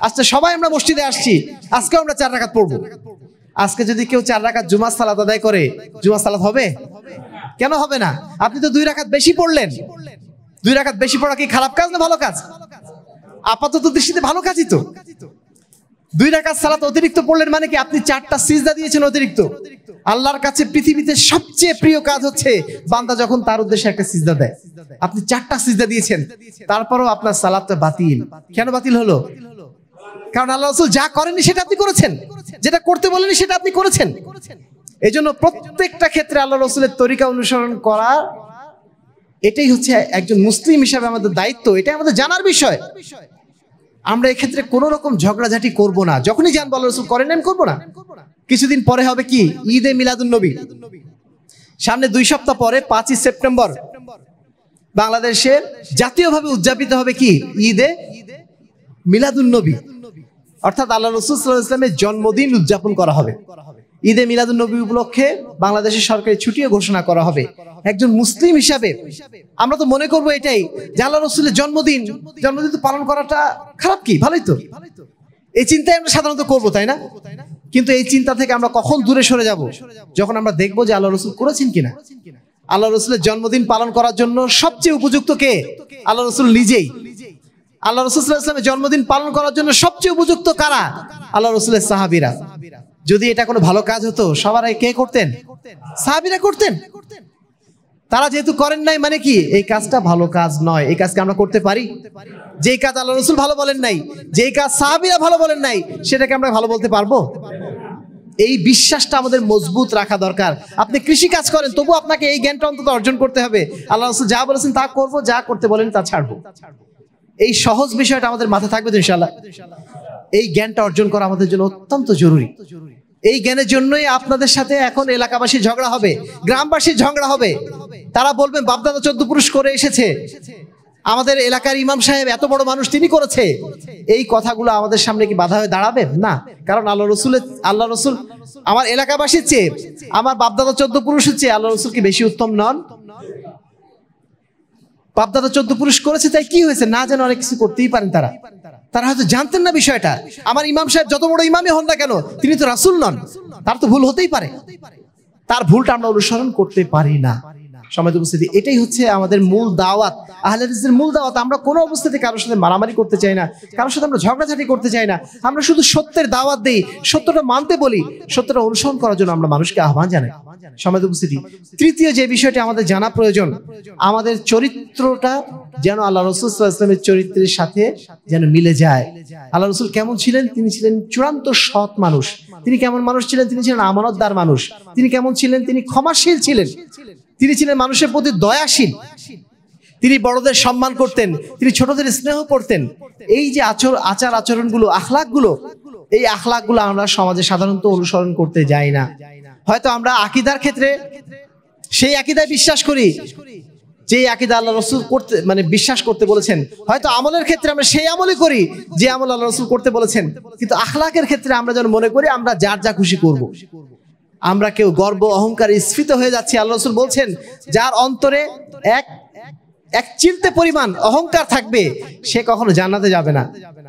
আজকে সবাই আমরা মসজিদে আসছি, আজকে আমরা 4 রাকাত পড়বো। আজকে যদি কেউ 4 রাকাত জুমার সালাত আদায় করে, জুমার সালাত হবে? কেন হবে না? আপনি তো 2 রাকাত বেশি পড়লেন। 2 রাকাত বেশি পড়া কি খারাপ কাজ না ভালো কাজ? আপাতত দৃষ্টিতে ভালো কাজই তো। 2 রাকাত সালাত অতিরিক্ত পড়লেন মানে কি আপনি 4টা সিজদা দিয়েছেন অতিরিক্ত। আল্লাহর কাছে পৃথিবীতে সবচেয়ে প্রিয় কাজ হচ্ছে বান্দা যখন তার উদ্দেশ্যে একটা সিজদা দেয়। আপনি 4টা সিজদা দিয়েছেন, তারপরও আপনার সালাতটা বাতিল। কেন বাতিল হলো? কারণ আল্লাহ রাসূল যা করেননি সেটা আপনি করেছেন, যেটা করতে বলেননি সেটা আপনি করেছেন। এই জন্য প্রত্যেকটা ক্ষেত্রে আল্লাহ রাসূলের তরিকা অনুসরণ করা, এটাই হচ্ছে একজন মুসলিম হিসাবে আমাদের দায়িত্ব। এটাই আমাদের জানার বিষয়। আমরা এক্ষেত্রে কোন রকম ঝগড়াঝাটি করব না। যখনই জানবো আল্লাহ রাসূল করেন আমি করবো না। কিছুদিন পরে হবে কি ঈদে মিলাদুন নবী, সামনে 2 সপ্তাহ পরে 5ই সেপ্টেম্বর বাংলাদেশে জাতীয়ভাবে উদযাপিত হবে কি ঈদে মিলাদুন নবী, অর্থাৎ আল্লাহ রাসূল সাল্লাল্লাহু আলাইহি ওয়াসাল্লামের জন্মদিন উদযাপন করা হবে। ঈদে মিলাদুন নবী উপলক্ষে বাংলাদেশের সরকারি ছুটিও ঘোষণা করা হবে। একজন মুসলিম হিসাবে আমরা তো মনে করবো এটাই যে আল্লাহ রাসূলের জন্মদিন তো পালন করাটা খারাপ কি, ভালোই তো। এই চিন্তাই আমরা সাধারণত করবো, তাই না? কিন্তু এই চিন্তা থেকে আমরা কখন দূরে সরে যাব? যখন আমরা দেখবো যে আল্লাহ রাসূল করেছেন কিনা। আল্লাহ রাসূলের জন্মদিন পালন করার জন্য সবচেয়ে উপযুক্ত কে? আল্লাহ রাসূল নিজেই। আল্লাহ রাসূল সাল্লাল্লাহু আলাইহি ওয়াসাল্লামের জন্মদিন পালন করার জন্য সবচেয়ে উপযুক্ত কারা? আল্লাহ রাসূলের সাহাবীরা। যদি এটা কোনো ভালো কাজ হতো সবার আগে কে করতেন? সাহাবীরা করতেন। তারা যেহেতু করেন নাই মানে কি এই কাজটা ভালো কাজ নয়। এই কাজকে আমরা করতে পারি? যেই কাজ আল্লাহ রাসূল ভালো বলেন নাই, যেই কাজ সাহাবীরা ভালো বলেন নাই, সেটাকে আমরা ভালো বলতে পারবো? এই বিশ্বাসটা আমাদের মজবুত রাখা দরকার। আপনি কৃষি কাজ করেন, তবু আপনাকে এই জ্ঞানটা অন্তত অর্জন করতে হবে। আল্লাহ রাসূল যা বলেছেন তা করব, যা করতে বলেন তা ছাড়বো। এই সহজ বিষয়টা আমাদের মাথায় থাকবে তো ইনশাআল্লাহ। এই জ্ঞানটা অর্জন করা আমাদের জন্য অত্যন্ত জরুরি। এই জ্ঞানের জন্যই আপনাদের সাথে এখন এলাকাবাসী ঝগড়া হবে, গ্রামবাসীর ঝগড়া হবে। তারা বলবেন বাপদাদা 14 পুরুষ করে এসেছে, আমাদের এলাকার ইমাম সাহেব এত বড় মানুষ তিনি করেছে। এই কথাগুলো আমাদের সামনে কি বাধা হয়ে দাঁড়াবে? না। কারণ আল্লাহ রাসূল আমার এলাকাবাসীর চেয়ে, আমার বাপদাদা 14 পুরুষের চেয়ে আল্লাহ রাসূল কি বেশি উত্তম নন? বাপদাদা 14 পুরুষ করেছে, তাই কি হয়েছে? না যেন অনেক কিছু করতেই পারেন তারা হয়তো জানতেন না বিষয়টা। আমার ইমাম সাহেব যত বড় ইমামই হন না কেন, তিনি তো রাসূল নন, তার তো ভুল হতেই পারে। তার ভুলটা আমরা অনুসরণ করতে পারি না। সম্মানিত উপস্থিতি, এটাই হচ্ছে আমাদের মূল দাওয়াত, আহলে হাদিসের মূল দাওয়াত। আমরা কোনো অবস্থাতে কারোর সাথে মারামারি করতে চাই না, কারোর সাথে আমরা ঝগড়াঝাটি করতে চাই না। আমরা শুধু সত্যের দাওয়াত দেই, সত্যটা মানতে বলি, সত্যটা অনুসরণ করার জন্য আমরা মানুষকে আহ্বান জানাই। সম্মানিত উপস্থিতি, তৃতীয় যে বিষয়টি আমাদের জানা প্রয়োজন, আমাদের চরিত্রটা যেন আল্লাহ রাসূল সাল্লাল্লাহু আলাইহি ওয়াসাল্লামের চরিত্রের সাথে যেন মিলে যায়। আল্লাহ রাসূল কেমন ছিলেন? তিনি ছিলেন চূড়ান্ত সৎ মানুষ। তিনি কেমন মানুষ ছিলেন? তিনি ছিলেন আমানতদার মানুষ। তিনি কেমন ছিলেন? তিনি ক্ষমাশীল ছিলেন। তিনি ছিলেন মানুষের প্রতি দয়াশীল। তিনি বড়দের সম্মান করতেন, তিনি ছোটদের স্নেহ করতেন। এই যে আচার আচরণগুলো, আখলাকগুলো, এই আখলাকগুলো আমরা সমাজে সাধারণত অনুসরণ করতে যাই না। হয়তো আমরা আকীদার ক্ষেত্রে সেই আকীদায় বিশ্বাস করি যে আকীদা আল্লাহ রাসূল করতে বিশ্বাস করতে বলেছেন, হয়তো আমলের ক্ষেত্রে আমরা সেই আমলই করি যে আমল আল্লাহ রাসূল করতে বলেছেন, কিন্তু আখলাকের ক্ষেত্রে আমরা যেন মনে করি আমরা যার যা খুশি করব। আমরা কেউ গর্ব অহংকার স্ফীত হয়ে যাচ্ছি। আল্লাহ রাসূল বলছেন যার অন্তরে এক চিলতে পরিমাণ অহংকার থাকবে সে কখনো জান্নাতে যাবে না।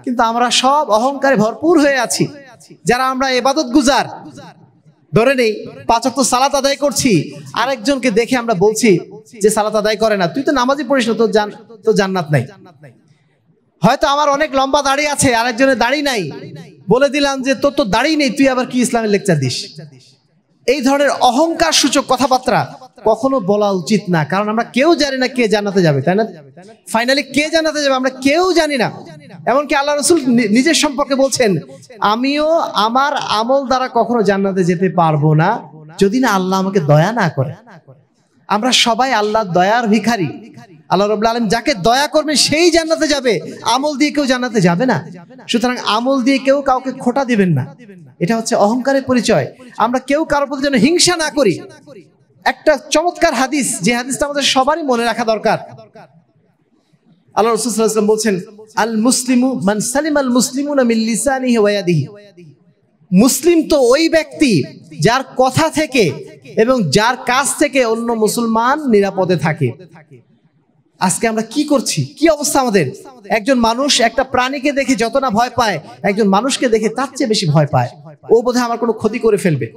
কিন্তু আমরা সব অহংকারে ভরপুর হয়ে আছি। যারা আমরা ইবাদত গুজার, ধরে নেই 5 ওয়াক্ত সালাত আদায় করছি, আরেকজনকে দেখে আমরা বলছি যে সালাত আদায় করে না, তুই তো নামাজই পড়িস না, তো জান্নাত নাই। হয়তো আমার অনেক লম্বা দাড়ি আছে, আরেকজনের দাড়ি নাই, বলে দিলাম যে তোর তো দাড়ি নেই, তুই আবার কি ইসলামের লেকচার দিস। এই ধরনের অহংকার সূচক কথাবার্তা কখনো বলা উচিত না, কারণ আমরা কেউ জানি না কে জান্নাতে যাবে, তাই না? ফাইনালি কে জান্নাতে যাবে আমরা কেউ জানি না। এমনকি আল্লাহ রাসূল নিজের সম্পর্কে বলছেন, আমিও আমার আমল দ্বারা কখনো জান্নাতে যেতে পারবো না যদি না আল্লাহ আমাকে দয়া না করে। আমরা সবাই আল্লাহর দয়ার ভিখারি। আল্লাহ রাব্বুল আলামিন যাকে দয়া করবে সেই জান্নাতে যাবে, আমল দিয়ে কেউ জান্নাতে যাবে না। সুতরাং আমল দিয়ে কেউ কাউকে খোঁটা দিবেন না, এটা হচ্ছে অহংকারের পরিচয়। আমরা কেউ কারোর প্রতি যেন হিংসা না করি। একটা চমৎকার হাদিস, যে হাদিসটা আমাদের সবারই মনে রাখা দরকার। আল্লাহ রাসূল সাল্লাল্লাহু আলাইহি ওয়াসাল্লাম বলছেন, আল মুসলিমু মান সালিমাল মুসলিমুনা মিন লিসানিহি ওয়া ইয়াদিহি। মুসলিম তো ওই ব্যক্তি যার কথা থেকে এবং যার কাছ থেকে অন্য মুসলমান নিরাপদে থাকে। আজকে আমরা কি করছি, কি অবস্থা আমাদের? একজন মানুষ একটা প্রাণীকে দেখে যত না ভয় পায়, একজন মানুষকে দেখে তার চেয়ে বেশি ভয় পায়। ও বোধহয় আমার কোনো ক্ষতি করে ফেলবে,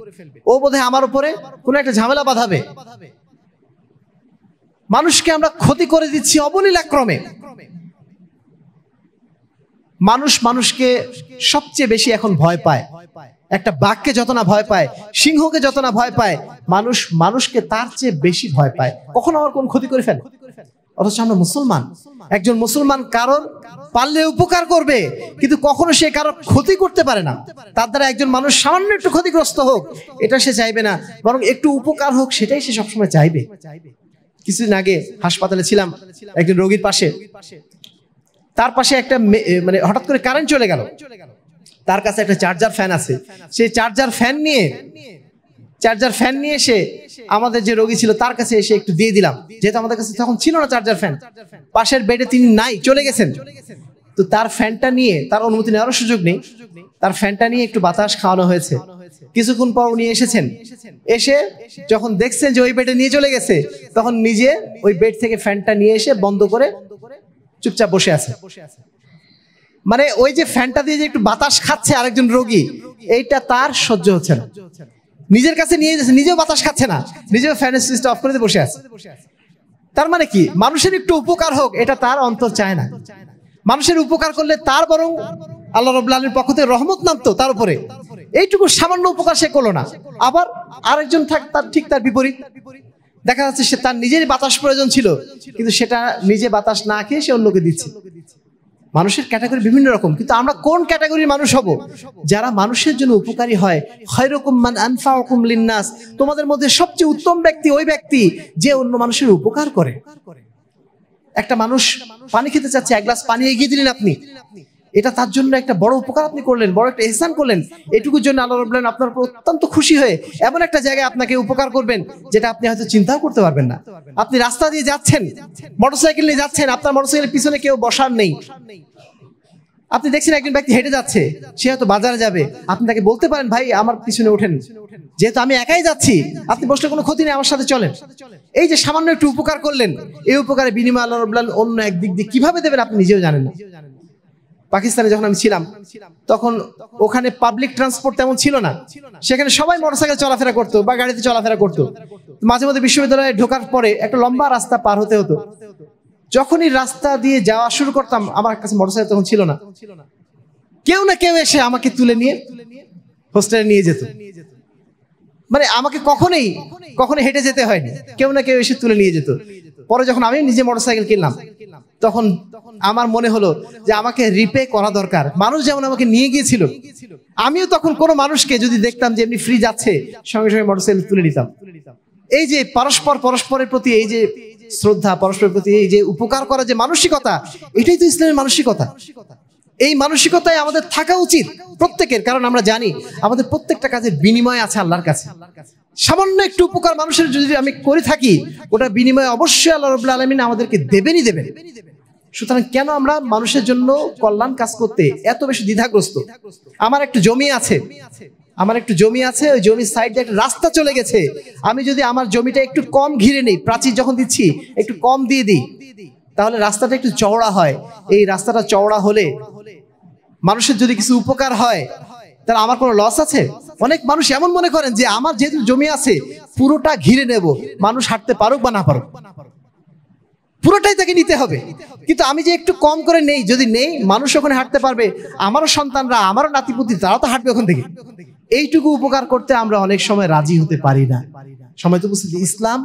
ও বোধহয় আমার উপরে কোনো একটা ঝামেলা বাঁধাবে। মানুষকে আমরা ক্ষতি করে দিচ্ছি অবলীলাক্রমে। মানুষকে সবচেয়ে বেশি এখন ভয় পায়। একটা বাঘকে যত না ভয় পায়, সিংহকে যত না ভয় পায়, মানুষকে তার চেয়ে বেশি ভয় পায়। কখনো আমার কোন ক্ষতি করে ফেলে, অথচ আমরা মুসলমান। একজন মুসলমান কারোর পারলে উপকার করবে, কিন্তু কখনো সে কারোর ক্ষতি করতে পারে না। তার দ্বারা একজন মানুষ সামান্য একটু ক্ষতিগ্রস্ত হোক এটা সে চাইবে না, বরং একটু উপকার হোক সেটাই সে সবসময় চাইবে। কিছুদিন আগে হাসপাতালে ছিলাম, একজন রোগীর পাশে, তার পাশে একটা হঠাৎ করে কারেন্ট চলে গেল। তার কাছে একটা চার্জার ফ্যান আছে, সেই চার্জার ফ্যান নিয়ে এসে আমাদের যে রোগী ছিল তার কাছে এসে একটু দিয়ে দিলাম, যেহেতু আমাদের কাছে তখন ছিল না চার্জার ফ্যান। পাশের বেডে তিনি নাই, চলে গেছেন। তো তার ফ্যানটা নিয়ে, তার অনুমতি নেওয়ার সুযোগ নেই, তার ফ্যানটা নিয়ে একটু বাতাস খাওয়ানো হয়েছে। কিছুক্ষণ পর উনি এসেছেন, এসে যখন দেখছেন যে ওই বেডে নিয়ে চলে গেছে, তখন নিজে ওই বেড থেকে ফ্যানটা নিয়ে এসে বন্ধ করে চুপচাপ বসে আছে। মানে ওই যে ফ্যানটা দিয়ে যে একটু বাতাস খাচ্ছে আরেকজন রোগী, এইটা তার সহ্য হচ্ছে না। নিজের কাছে নিয়ে যাচ্ছে, নিজেও বাতাস খাচ্ছে না, নিজেও ফ্যানের সুইচটা অফ করে দিয়ে বসে আছে। তার মানে কি, মানুষের একটু উপকার হোক এটা তার অন্তর চায় না। মানুষের উপকার করলে তার বরং আল্লাহ রাব্বুল আলামিনের পক্ষ থেকে রহমত নামতো তার উপরে। এইটুকু সামান্য উপকার সে করলো না। আবার আরেকজন তার ঠিক তার বিপরীত, দেখা যাচ্ছে সে তার নিজেরই বাতাস প্রয়োজন ছিল, কিন্তু সেটা নিজে বাতাস না খেয়ে সে অন্যকে দিচ্ছে। মানুষের ক্যাটাগরি বিভিন্ন রকম, কিন্তু আমরা কোন ক্যাটাগরির মানুষ হব? যারা মানুষের জন্য উপকারী হয়। খায়রুকুম মান আনফাউকুম লিন্নাস, তোমাদের মধ্যে সবচেয়ে উত্তম ব্যক্তি ওই ব্যক্তি যে অন্য মানুষের উপকার করে। একটা মানুষ পানি খেতে চাচ্ছে, এক গ্লাস পানি এগিয়ে দিলেন আপনি, এটা তার জন্য একটা বড় উপকার আপনি করলেন, বড় একটা ইহসান করলেন। এটুকুর জন্য আল্লাহ রাব্বুল আলামিন আপনার উপর অত্যন্ত খুশি হয়ে এমন একটা জায়গায় আপনাকে উপকার করবেন যেটা আপনি হয়তো চিন্তাও করতে পারবেন না। আপনি রাস্তা দিয়ে যাচ্ছেন, মোটরসাইকেল নিয়ে যাচ্ছেন, আপনার মোটরসাইকেলের পিছনে কেউ বসার নেই। আপনি দেখছেন একজন ব্যক্তি হেঁটে যাচ্ছে, সে হয়তো বাজারে যাবে, আপনি তাকে বলতে পারেন, ভাই আমার পিছনে ওঠেন, যেহেতু আমি একাই যাচ্ছি, আপনি বসলে কোনো ক্ষতি নেই, আমার সাথে চলেন। এই যে সামান্য একটু উপকার করলেন, এই উপকারের বিনিময়ে আল্লাহ রাব্বুল আলামিন অন্য এক দিক দিয়ে কিভাবে দেবেন আপনি নিজেও জানেন না। পাকিস্তানে যখন আমি ছিলাম তখন ওখানে পাবলিক ট্রান্সপোর্ট তেমন ছিল না, সেখানে সবাই মোটরসাইকেল চলাফেরা করতো বা গাড়িতে চলাফেরা করতো। মাঝে মধ্যে বিশ্ববিদ্যালয়ে ঢোকার পরে একটা লম্বা রাস্তা পার হতে হতো। যখনই রাস্তা দিয়ে যাওয়া শুরু করতাম, আমার কাছে মোটরসাইকেল তখন ছিল না, কেউ না কেউ এসে আমাকে তুলে নিয়ে হোস্টেলে নিয়ে যেত। মানে আমাকে কখনোই হেঁটে যেতে হয়নি, কেউ না কেউ এসে তুলে নিয়ে যেত। পরে যখন আমি নিজে মোটরসাইকেল কিনলাম, তখন আমার মনে হলো যে আমাকে রিপে করা দরকার। মানুষ যেমন আমাকে নিয়ে গিয়েছিল, আমিও তখন কোনো মানুষকে যদি দেখতাম যে এমনি ফ্রি যাচ্ছে, সঙ্গে সঙ্গে মোটরসাইকেল তুলে নিতাম। এই যে পরস্পরের প্রতি এই যে শ্রদ্ধা, পরস্পরের প্রতি এই যে উপকার করা যে মানসিকতা, এটাই তো ইসলামের মানসিকতা। এই মানসিকতায় আমাদের থাকা উচিত প্রত্যেকের, কারণ আমরা জানি আমাদের প্রত্যেকটা কাজের বিনিময় আছে আল্লাহর কাছে। সামান্য একটু উপকার মানুষের যদি আমি করে থাকি, ওটার বিনিময়ে অবশ্যই আল্লাহ রাব্বুল আলামিন আমাদেরকে দেবেনই দেবেন। সুতরাং কেন আমরা মানুষের জন্য কল্যাণ কাজ করতে এত বেশি দ্বিধাগ্রস্ত? আমার একটু জমি আছে, ওই জমির সাইডে একটা রাস্তা চলে গেছে, আমি যদি আমার জমিটা একটু কম ঘিরে নেই, প্রাচীর যখন দিচ্ছি একটু কম দিয়ে দিই, তাহলে রাস্তাটা একটু চওড়া হয়। এই রাস্তাটা চওড়া হলে মানুষের যদি কিছু উপকার হয়, তাহলে আমার কোনো লস আছে? অনেক মানুষ এমন মনে করেন যে আমার যেহেতু জমি আছে পুরোটা ঘিরে নেব, মানুষ হাঁটতে পারুক বা না পারুক, পুরোটাই তাকে নিতে হবে। কিন্তু আমি যে একটু কম করে নেই, যদি নেই মানুষ ওখানে হাঁটতে পারবে, আমারও সন্তানরা, আমারও নাতিপুতি, তারাও তো হাঁটবে ওখান থেকে। এইটুকু উপকার করতে আমরা অনেক সময় রাজি হতে পারি না। সময় তো বুঝছি, ইসলাম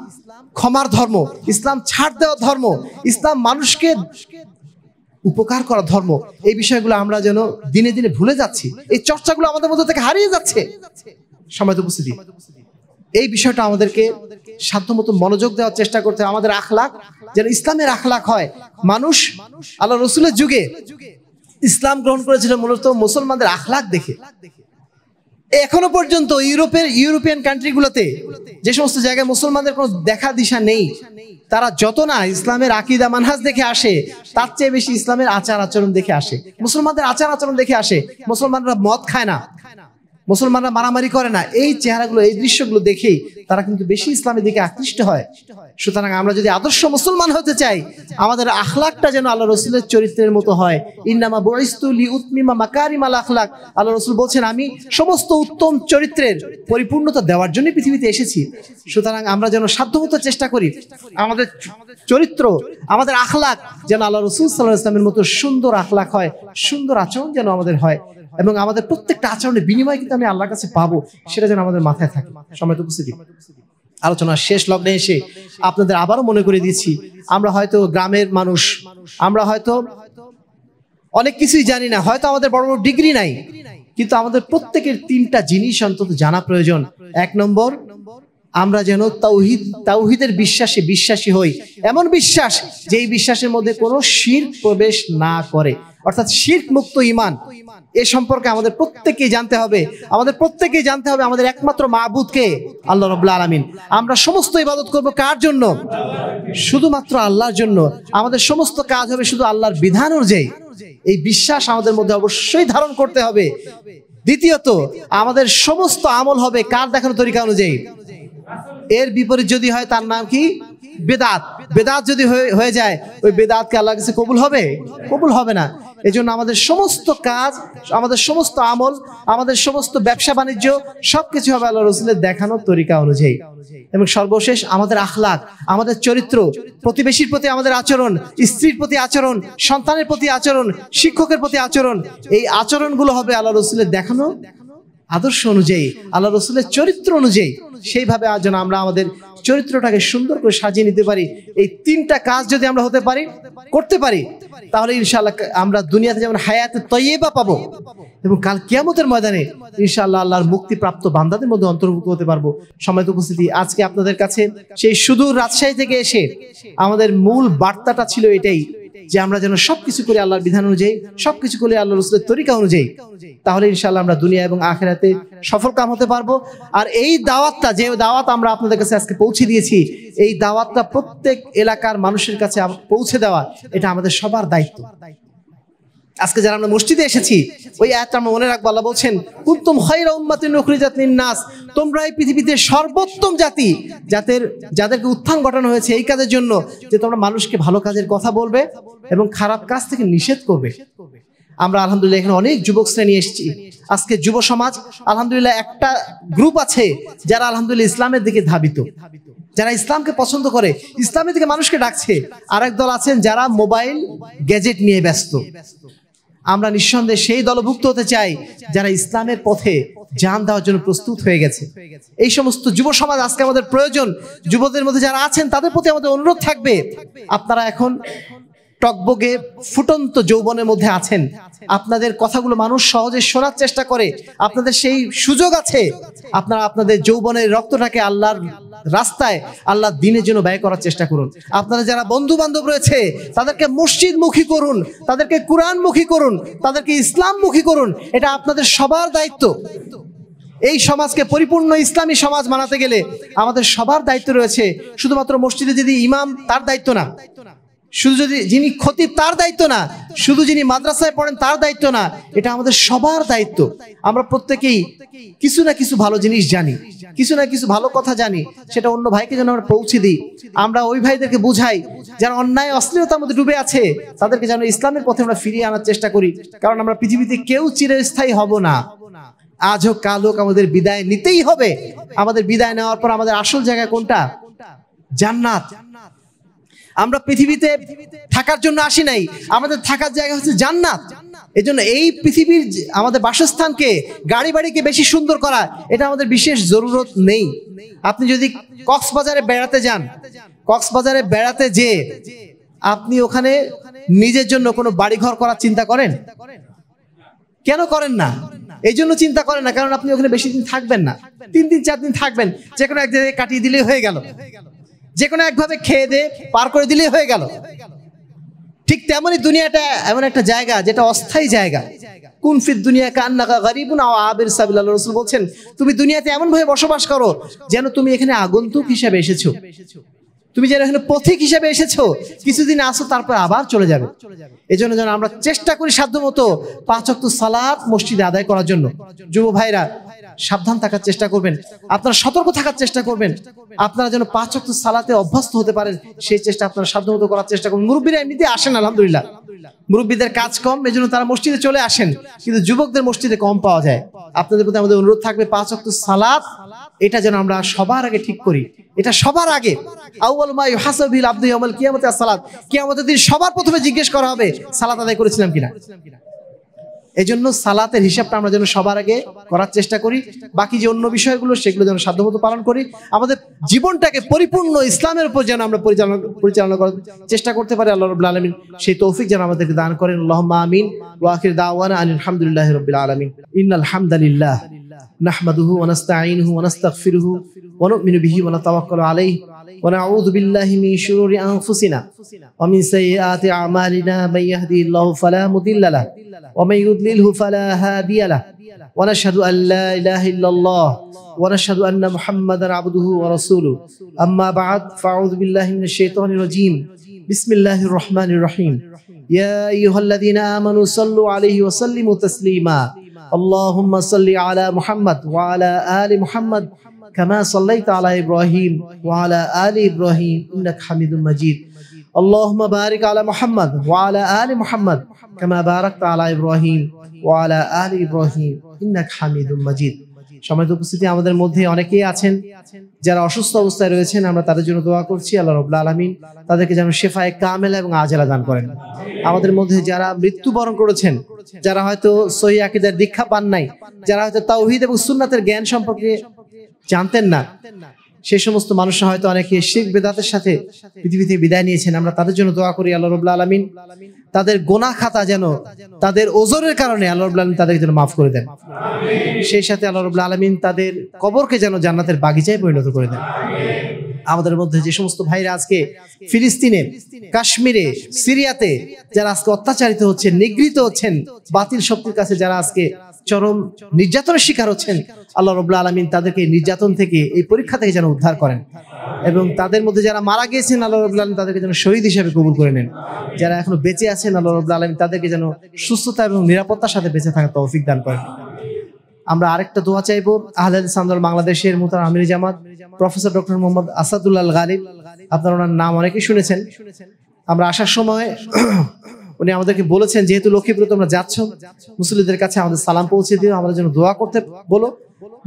ক্ষমার ধর্ম, ইসলাম ছাড় দেওয়ার ধর্ম, ইসলাম মানুষকে উপকার করা ধর্ম। এই বিষয়গুলো আমরা যেন দিনে দিনে ভুলে যাচ্ছি, এই চর্চাগুলো আমাদের মধ্যে থেকে হারিয়ে যাচ্ছে। সময় তো বুঝছি, এই বিষয়টা আমাদেরকে সাধ্যমতো মনোযোগ দেওয়ার চেষ্টা করতে, আমাদের আখলাক যেন ইসলামের আখলাক হয়। মানুষ আল্লাহ রসুলের যুগে ইসলাম গ্রহণ করেছিল মূলত মুসলমানদের আখলাক দেখে। এখনো পর্যন্ত ইউরোপিয়ান কান্ট্রিগুলোতে যে সমস্ত জায়গায় মুসলমানদের কোনো দেখা দিশা নেই, তারা যত না ইসলামের আকীদা মানহাজ দেখে আসে, তার চেয়ে বেশি ইসলামের আচার আচরণ দেখে আসে, মুসলমানদের আচার আচরণ দেখে আসে। মুসলমানরা মদ খায় না, মুসলমানরা মারামারি করে না, এই চেহারাগুলো, এই দৃশ্যগুলো দেখেই তারা কিন্তু বেশি ইসলামের দিকে আকৃষ্ট হয়। সুতরাং আমরা যদি আদর্শ মুসলমান হতে চাই, আমাদের আখলাকটা যেন আল্লাহ রসুলের চরিত্রের মতো হয়। ইন্নামা বুইস্তু লিউতমিমা মাকারিমাল আখলাক, আল্লাহ রসুল বলছেন আমি সমস্ত উত্তম চরিত্রের পরিপূর্ণতা দেওয়ার জন্য পৃথিবীতে এসেছি। সুতরাং আমরা যেন সাধ্যমতো চেষ্টা করি আমাদের চরিত্র, আমাদের আখলাক যেন আল্লাহ রসুল সাল্লাল্লাহু আলাইহি ওয়াসাল্লামের মতো সুন্দর আখলাক হয়, সুন্দর আচরণ যেন আমাদের হয়, এবং আমাদের প্রত্যেকটা আচরণের বিনিময় কিন্তু আমি আল্লাহর কাছে পাবো, সেটা যেন আমাদের মাথায় থাকে। সম্মানিত উপস্থিতি, আলোচনার শেষ লগ্নে এসে আপনাদের আবারও মনে করে দিচ্ছি, আমরা হয়তো গ্রামের মানুষ, আমরা হয়তো অনেক কিছুই জানি না, হয়তো আমাদের বড় বড় ডিগ্রি নাই, কিন্তু আমাদের প্রত্যেকের তিনটা জিনিস অন্তত জানা প্রয়োজন। এক নম্বর, আমরা যেন তাওহীদের বিশ্বাসী হই, এমন বিশ্বাস যে এই বিশ্বাসের মধ্যে কোনো শিরক প্রবেশ না করে, অর্থাৎ শিরক মুক্ত ঈমান। এ সম্পর্কে আমাদের প্রত্যেককেই জানতে হবে, আমাদের একমাত্র মাবুদ কে? আল্লাহ রাব্বুল আলামিন। আমরা সমস্ত ইবাদত করব কার জন্য? শুধুমাত্র আল্লাহর জন্য। আমাদের সমস্ত কাজ হবে শুধু আল্লাহর বিধান অনুযায়ী। এই বিশ্বাস আমাদের মধ্যে অবশ্যই ধারণ করতে হবে। দ্বিতীয়ত, আমাদের সমস্ত আমল হবে কার দেখানো তরিকা অনুযায়ী? এর বিপরীত যদি হয় তার নাম কি? বেদাত। বেদাত যদি হয়ে যায়, ওই বেদাতকে আল্লাহর কাছে কবুল হবে? কবুল হবে না। এজন্য আমাদের সমস্ত কাজ, আমাদের সমস্ত আমল, আমাদের সমস্ত ব্যবসা বাণিজ্য সবকিছু হবে আল্লাহ রসুলের দেখানো তরিকা অনুযায়ী। এবং সর্বশেষ আমাদের আখলাক, আমাদের চরিত্র, প্রতিবেশীর প্রতি আমাদের আচরণ, স্ত্রীর প্রতি আচরণ, সন্তানের প্রতি আচরণ, শিক্ষকের প্রতি আচরণ, এই আচরণগুলো হবে আল্লাহ রসুলের দেখানো আদর্শ অনুযায়ী, আল্লাহ রসুলের চরিত্র অনুযায়ী। সেইভাবে আজ যেন আমরা আমাদের চরিত্রটাকে সুন্দর করে সাজিয়ে নিতে পারি। এই তিনটা কাজ যদি আমরা করতে পারি, তাহলে ইনশাআল্লাহ আমরা দুনিয়াতে যেমন হায়াতে তয়্যিবা পাবো, এবং কাল কিয়ামতের ময়দানে ইনশাআল্লাহ আল্লাহর মুক্তিপ্রাপ্ত বান্দাদের মধ্যে অন্তর্ভুক্ত হতে পারবো। সম্মানিত উপস্থিতি, আজকে আপনাদের কাছে সেই সুদূর রাজশাহী থেকে এসে আমাদের মূল বার্তাটা ছিল এটাই, যে আমরা যেন সবকিছু করি আল্লাহর বিধান অনুযায়ী, সবকিছু করি আল্লাহ রসুলের তরিকা অনুযায়ী, তাহলে ইনশাআল্লাহ আমরা দুনিয়া এবং আখিরাতে সফল কাম হতে পারবো। আর এই দাওয়াতটা, যে দাওয়াত আমরা আপনাদের কাছে আজকে পৌঁছে দিয়েছি, এই দাওয়াতটা প্রত্যেক এলাকার মানুষের কাছে পৌঁছে দেওয়া, এটা আমাদের সবার দায়িত্ব। আজকে যারা আমরা মসজিদে এসেছি, ওই আয়াতটা আমরা মনে রাখবো। আল্লাহ বলছেন, কুনতুম খায়রা উম্মাতিন উখরিজাত লিন-নাস, তোমরা এই পৃথিবীতে সর্বোত্তম জাতি, যাদেরকে উত্থান ঘটানো হয়েছে এই কাজের জন্য, যে তোমরা মানুষকে ভালো কাজের কথা বলবে এবং খারাপ কাজ থেকে নিষেধ করবে। আমরা আলহামদুলিল্লাহ এখানে অনেক যুবক শ্রেণী এসেছি। আজকে যুব সমাজ আলহামদুলিল্লাহ একটা গ্রুপ আছে যারা আলহামদুলিল্লাহ ইসলামের দিকে ধাবিত, যারা ইসলামকে পছন্দ করে, ইসলামের দিকে মানুষকে ডাকছে। আরেক দল আছেন যারা মোবাইল গ্যাজেট নিয়ে ব্যস্ত। আমরা নিঃসন্দেহে সেই দলভুক্ত হতে চাই যারা ইসলামের পথে জান দেওয়ার জন্য প্রস্তুত হয়ে গেছে। এই সমস্ত যুব সমাজ আজকে আমাদের প্রয়োজন। যুবদের মধ্যে যারা আছেন তাদের প্রতি আমাদের অনুরোধ থাকবে, আপনারা এখন টকবগে ফুটন্ত যৌবনের মধ্যে আছেন, আপনাদের কথাগুলো মানুষ সহজে শোনার চেষ্টা করে, আপনাদের সেই সুযোগ আছে, আপনারা আপনাদের যৌবনের রক্তটাকে আল্লাহর রাস্তায়, আল্লাহর দ্বীনের জন্য ব্যয় করার চেষ্টা করুন। আপনারা যারা বন্ধু বান্ধব রয়েছে তাদেরকে মসজিদমুখী করুন, তাদেরকে কোরআনমুখী করুন, তাদেরকে ইসলামমুখী করুন। এটা আপনাদের সবার দায়িত্ব। এই সমাজকে পরিপূর্ণ ইসলামী সমাজ বানাতে গেলে আমাদের সবার দায়িত্ব রয়েছে। শুধুমাত্র মসজিদে যদি ইমাম তার দায়িত্ব না, শুধু যদি যিনি খতিব তার দায়িত্ব না, শুধু যিনি মাদ্রাসায় পড়েন তার দায়িত্ব না, এটা আমাদের সবার দায়িত্ব। আমরা প্রত্যেকেই কিছু না কিছু ভালো জিনিস জানি, কিছু না কিছু ভালো কথা জানি, সেটা অন্য ভাইকে যেন আমরা পৌঁছে দিই। আমরা ওই ভাইদেরকে বুঝাই যারা অন্যায় অশ্লীলতার মধ্যে ডুবে আছে, তাদেরকে যেন ইসলামের পথে আমরা ফিরিয়ে আনার চেষ্টা করি। কারণ আমরা পৃথিবীতে কেউ চিরস্থায়ী হব না। আজ হোক কাল হোক আমাদের বিদায় নিতেই হবে। আমাদের বিদায় নেওয়ার পর আমাদের আসল জায়গা কোনটা? জান্নাত। আমরা পৃথিবীতে থাকার জন্য আসি নাই, আমাদের থাকার জায়গা হচ্ছে জান্নাত। এজন্য এই পৃথিবীর আমাদের বাসস্থানকে, গাড়ি বাড়িকে বেশি সুন্দর করা, এটা আমাদের বিশেষ জরুরত নেই। আপনি যদি কক্সবাজারে বেড়াতে যান, কক্সবাজারে বেড়াতে যে আপনি ওখানে নিজের জন্য কোনো বাড়িঘর করার চিন্তা করেন? কেন করেন না? এই জন্য চিন্তা করেন না কারণ আপনি ওখানে বেশি দিন থাকবেন না, 3 দিন 4 দিন থাকবেন। যে কোনো এক জায়গায় কাটিয়ে দিলেই হয়ে গেল, যে কোনো একভাবে খেয়ে দিয়ে পার করে দিলেই হয়ে গেল। ঠিক তেমনই দুনিয়াটা এমন একটা জায়গা যেটা অস্থায়ী জায়গা। কুন ফিদ দুনিয়া কান্নাকা গরিবুন আও আবির সাবিল, আল্লাহ রাসূল বলছেন তুমি দুনিয়াতে এমন ভাবে বসবাস করো যেন তুমি এখানে আগন্তুক হিসেবে এসেছো, তুমি যেন এখানে পথিক হিসেবে এসেছো, কিছুদিন আসো তারপর আবার চলে যাবে। এজন্য যেন আমরা চেষ্টা করি সাধ্যমতো 5 ওয়াক্ত সালাত মসজিদে আদায় করার জন্য। যুব ভাইরা সাবধান থাকার চেষ্টা করবেন, আপনারা সতর্ক থাকার চেষ্টা করবেন, আপনারা যেন 5 ওয়াক্ত সালাতে অভ্যস্ত হতে পারেন সেই চেষ্টা আপনারা সাধ্যমতো করার চেষ্টা করুন। মুরব্বীরা এমনিতে আসেন আলহামদুলিল্লাহ, মুরব্বীদের কাজ কম, এজন্য তারা মসজিদে চলে আসেন, কিন্তু যুবকদের মসজিদে কম পাওয়া যায়। আপনাদের প্রতি আমাদের অনুরোধ থাকবে 5 ওয়াক্ত সালাত এটা যেন আমরা সবার আগে ঠিক করি। এটা সবার আগে আউয়াল মা ইউহাসাবু বিল আবদু ইয়াউমাল কিয়ামাতি as-সালাত, কিয়ামতের দিন সবার প্রথমে জিজ্ঞেস করা হবে সালাত আদায় করেছিলাম কিনা। এজন্য সালাতের হিসাবটা আমরা যেন সবার আগে করার চেষ্টা করি। বাকি যে অন্য বিষয়গুলো সেগুলো যেন সাধ্যমতো পালন করি। আমাদের জীবনটাকে পরিপূর্ণ ইসলামের উপর যেন আমরা পরিচালনা করার চেষ্টা করতে পারি। আল্লাহ রাব্বুল আলামিন সেই তৌফিক যেন আমাদেরকে দান করেন। আল্লাহুম্মা আমিন ওয়া আখির দাওয়ানা আলহামদুলিল্লাহি রাব্বিল আলামিন। ইন্নাল হামদালিল্লাহ নাহমাদুহু ওয়া নাস্তাঈনুহু ওয়া নাস্তাগফিরুহু ওয়া নু'মিনু বিহি ওয়া নাতাওয়াক্কালু আলাইহি ওয়া নাউযু বিল্লাহি মিন শুরুরি আনফুসিনা ওয়া মিন সাইয়্যাতি আমালিনা মান ইয়াহদিহিল্লাহু ফালা মুদিল্লা লাহু ওয়া মান ইউদ্লিলহু ফালা হাদিয়া লাহু ওয়া নাশহাদু আল লা ইলাহা ইল্লাল্লাহ ওয়া নাশহাদু আন্না মুহাম্মাদান আবদুহু ওয়া রাসূলুহু। আম্মা বা'দ, ফাআউযু বিল্লাহি মিনাশ শাইতানির রাজীম। বিসমিল্লাহির রহমানির রহিম। ইয়া আইয়ুহাল্লাযীনা আমানু সাল্লু আলাইহি ওয়া সাল্লিমু তাসলিমা। আল্লাহুম্মা সাল্লি আলা মুহাম্মাদ ওয়া আলা আলি মুহাম্মাদ কামা সাল্লাইতা আলা ইব্রাহিম ওয়া আলা আলি ইব্রাহিম ইন্নাকা হামিদুম মাজিদ। আল্লাহুম্মা বারিক আলা মুহাম্মাদ ওয়া আলা আলি মুহাম্মাদ কামা বারাকতা আলা ইব্রাহিম ওয়া আলা আলি ইব্রাহিম ইন্নাকা হামিদুম মাজিদ। সম্মানিত উপস্থিতি, আমাদের মধ্যে অনেকেই আছেন যারা অসুস্থ অবস্থায় রয়েছেন, আমরা তাদের জন্য দোয়া করছি। আল্লাহ রাব্বুল আলামিন তাদেরকে যেন শিফায়ে কামেলা এবং আজেলা দান করেন। আমাদের মধ্যে যারা মৃত্যুবরণ করেছেন, যারা হয়তো সহিহ আকীদার দীক্ষা পান নাই, যারা হয়তো তাওহীদ এবং সুন্নাতের জ্ঞান সম্পর্কে জানতেন না, সেই সমস্ত মানুষরা হয়তো অনেকে শিরক বিদআতের সাথে পৃথিবী থেকে বিদায় নিয়েছেন, আমরা তাদের জন্য দোয়া করি। আল্লাহ রাব্বুল আলামিন তাদের গুনাহ খাতা যেন তাদের ওজরের কারণে আল্লাহ রাব্বুল আলামিন তাদেরকে যেন মাফ করে দেন। সেই সাথে আল্লাহ রাব্বুল আলামিন তাদের কবরকে যেন জান্নাতের বাগিচায় পরিণত করে দেন। আমাদের মধ্যে যে সমস্ত ভাইরা আজকে ফিলিস্তিনে, কাশ্মীরে, সিরিয়াতে যারা আজকে অত্যাচারিত হচ্ছেন, নিগৃহীত হচ্ছেন, বাতিল শক্তির কাছে যারা আজকে চরম নির্যাতনের শিকার হচ্ছেন, আল্লাহ রাব্বুল আলামিন তাদেরকে নির্যাতন থেকে, এই পরীক্ষা থেকে যেন উদ্ধার করেন এবং তাদের মধ্যে যারা মারা গিয়েছেন আল্লাহ রাব্বুল আলামিন তাদেরকে যেন শহীদ হিসেবে কবুল করে নেন। যারা এখনো বেঁচে আছেন আল্লাহ রাব্বুল আলামিন তাদেরকে যেন সুস্থতা এবং নিরাপত্তার সাথে বেঁচে থাকার তৌফিক দান করেন। আমরা আরেকটা দোয়া চাইবো। আহলে হাদিস আন্দোলন বাংলাদেশের মুহতারাম আমির জামাত প্রফেসর ডক্টর মোহাম্মদ আসাদুল্লাহ আল গালিব, আপনারা ওনার নাম অনেকেই শুনেছেন। আমরা আসার সময় উনি আমাদেরকে বলেছেন, যেহেতু লক্ষ্মীপুরে তোমরা যাচ্ছ, মুসল্লিদের কাছে আমাদের সালাম পৌঁছে দিও, আমাদের জন্য দোয়া করতে বলো,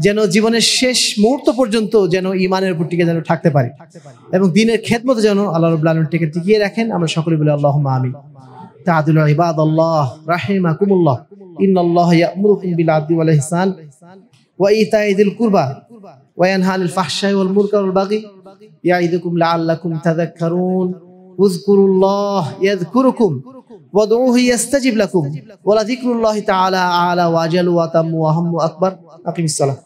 যেন জীবনের শেষ মুহূর্ত পর্যন্ত যেন ঈমানের উপর টিকে যেন থাকতে পারি এবং দ্বীনের খেদমতে যেন আল্লাহ রাব্বুল আলামিন টিকিয়ে রাখেন। আমরা সকলে বলি আল্লাহুম্মা আমিন। তাআদুল ইবাদাল্লাহ রাহিমাকুমুল্লাহ, ইন্নাল্লাহা ইয়া'মুরুকুম বিল আদলি ওয়াল ইহসান ওয়া ইতা'i যিল কুরবা ওয়া ইয়ানহা আনিল ফাহশাই ওয়াল মুনকার ওয়াল বাগি ইয়া'iদুকুম লাআল্লাকুম তাযাক্কারুন। উযকুরুল্লাহ ইয়াযকুরুকুম ওয়াদউহু ইয়াস্তাজিব লাকুম ওয়া লাযিকরুল্লাহি তাআলা আ'লা ওয়া আজলু ওয়া তাম্মু ওয়া হাম্মু আকবার। আকিমিস সালাহ।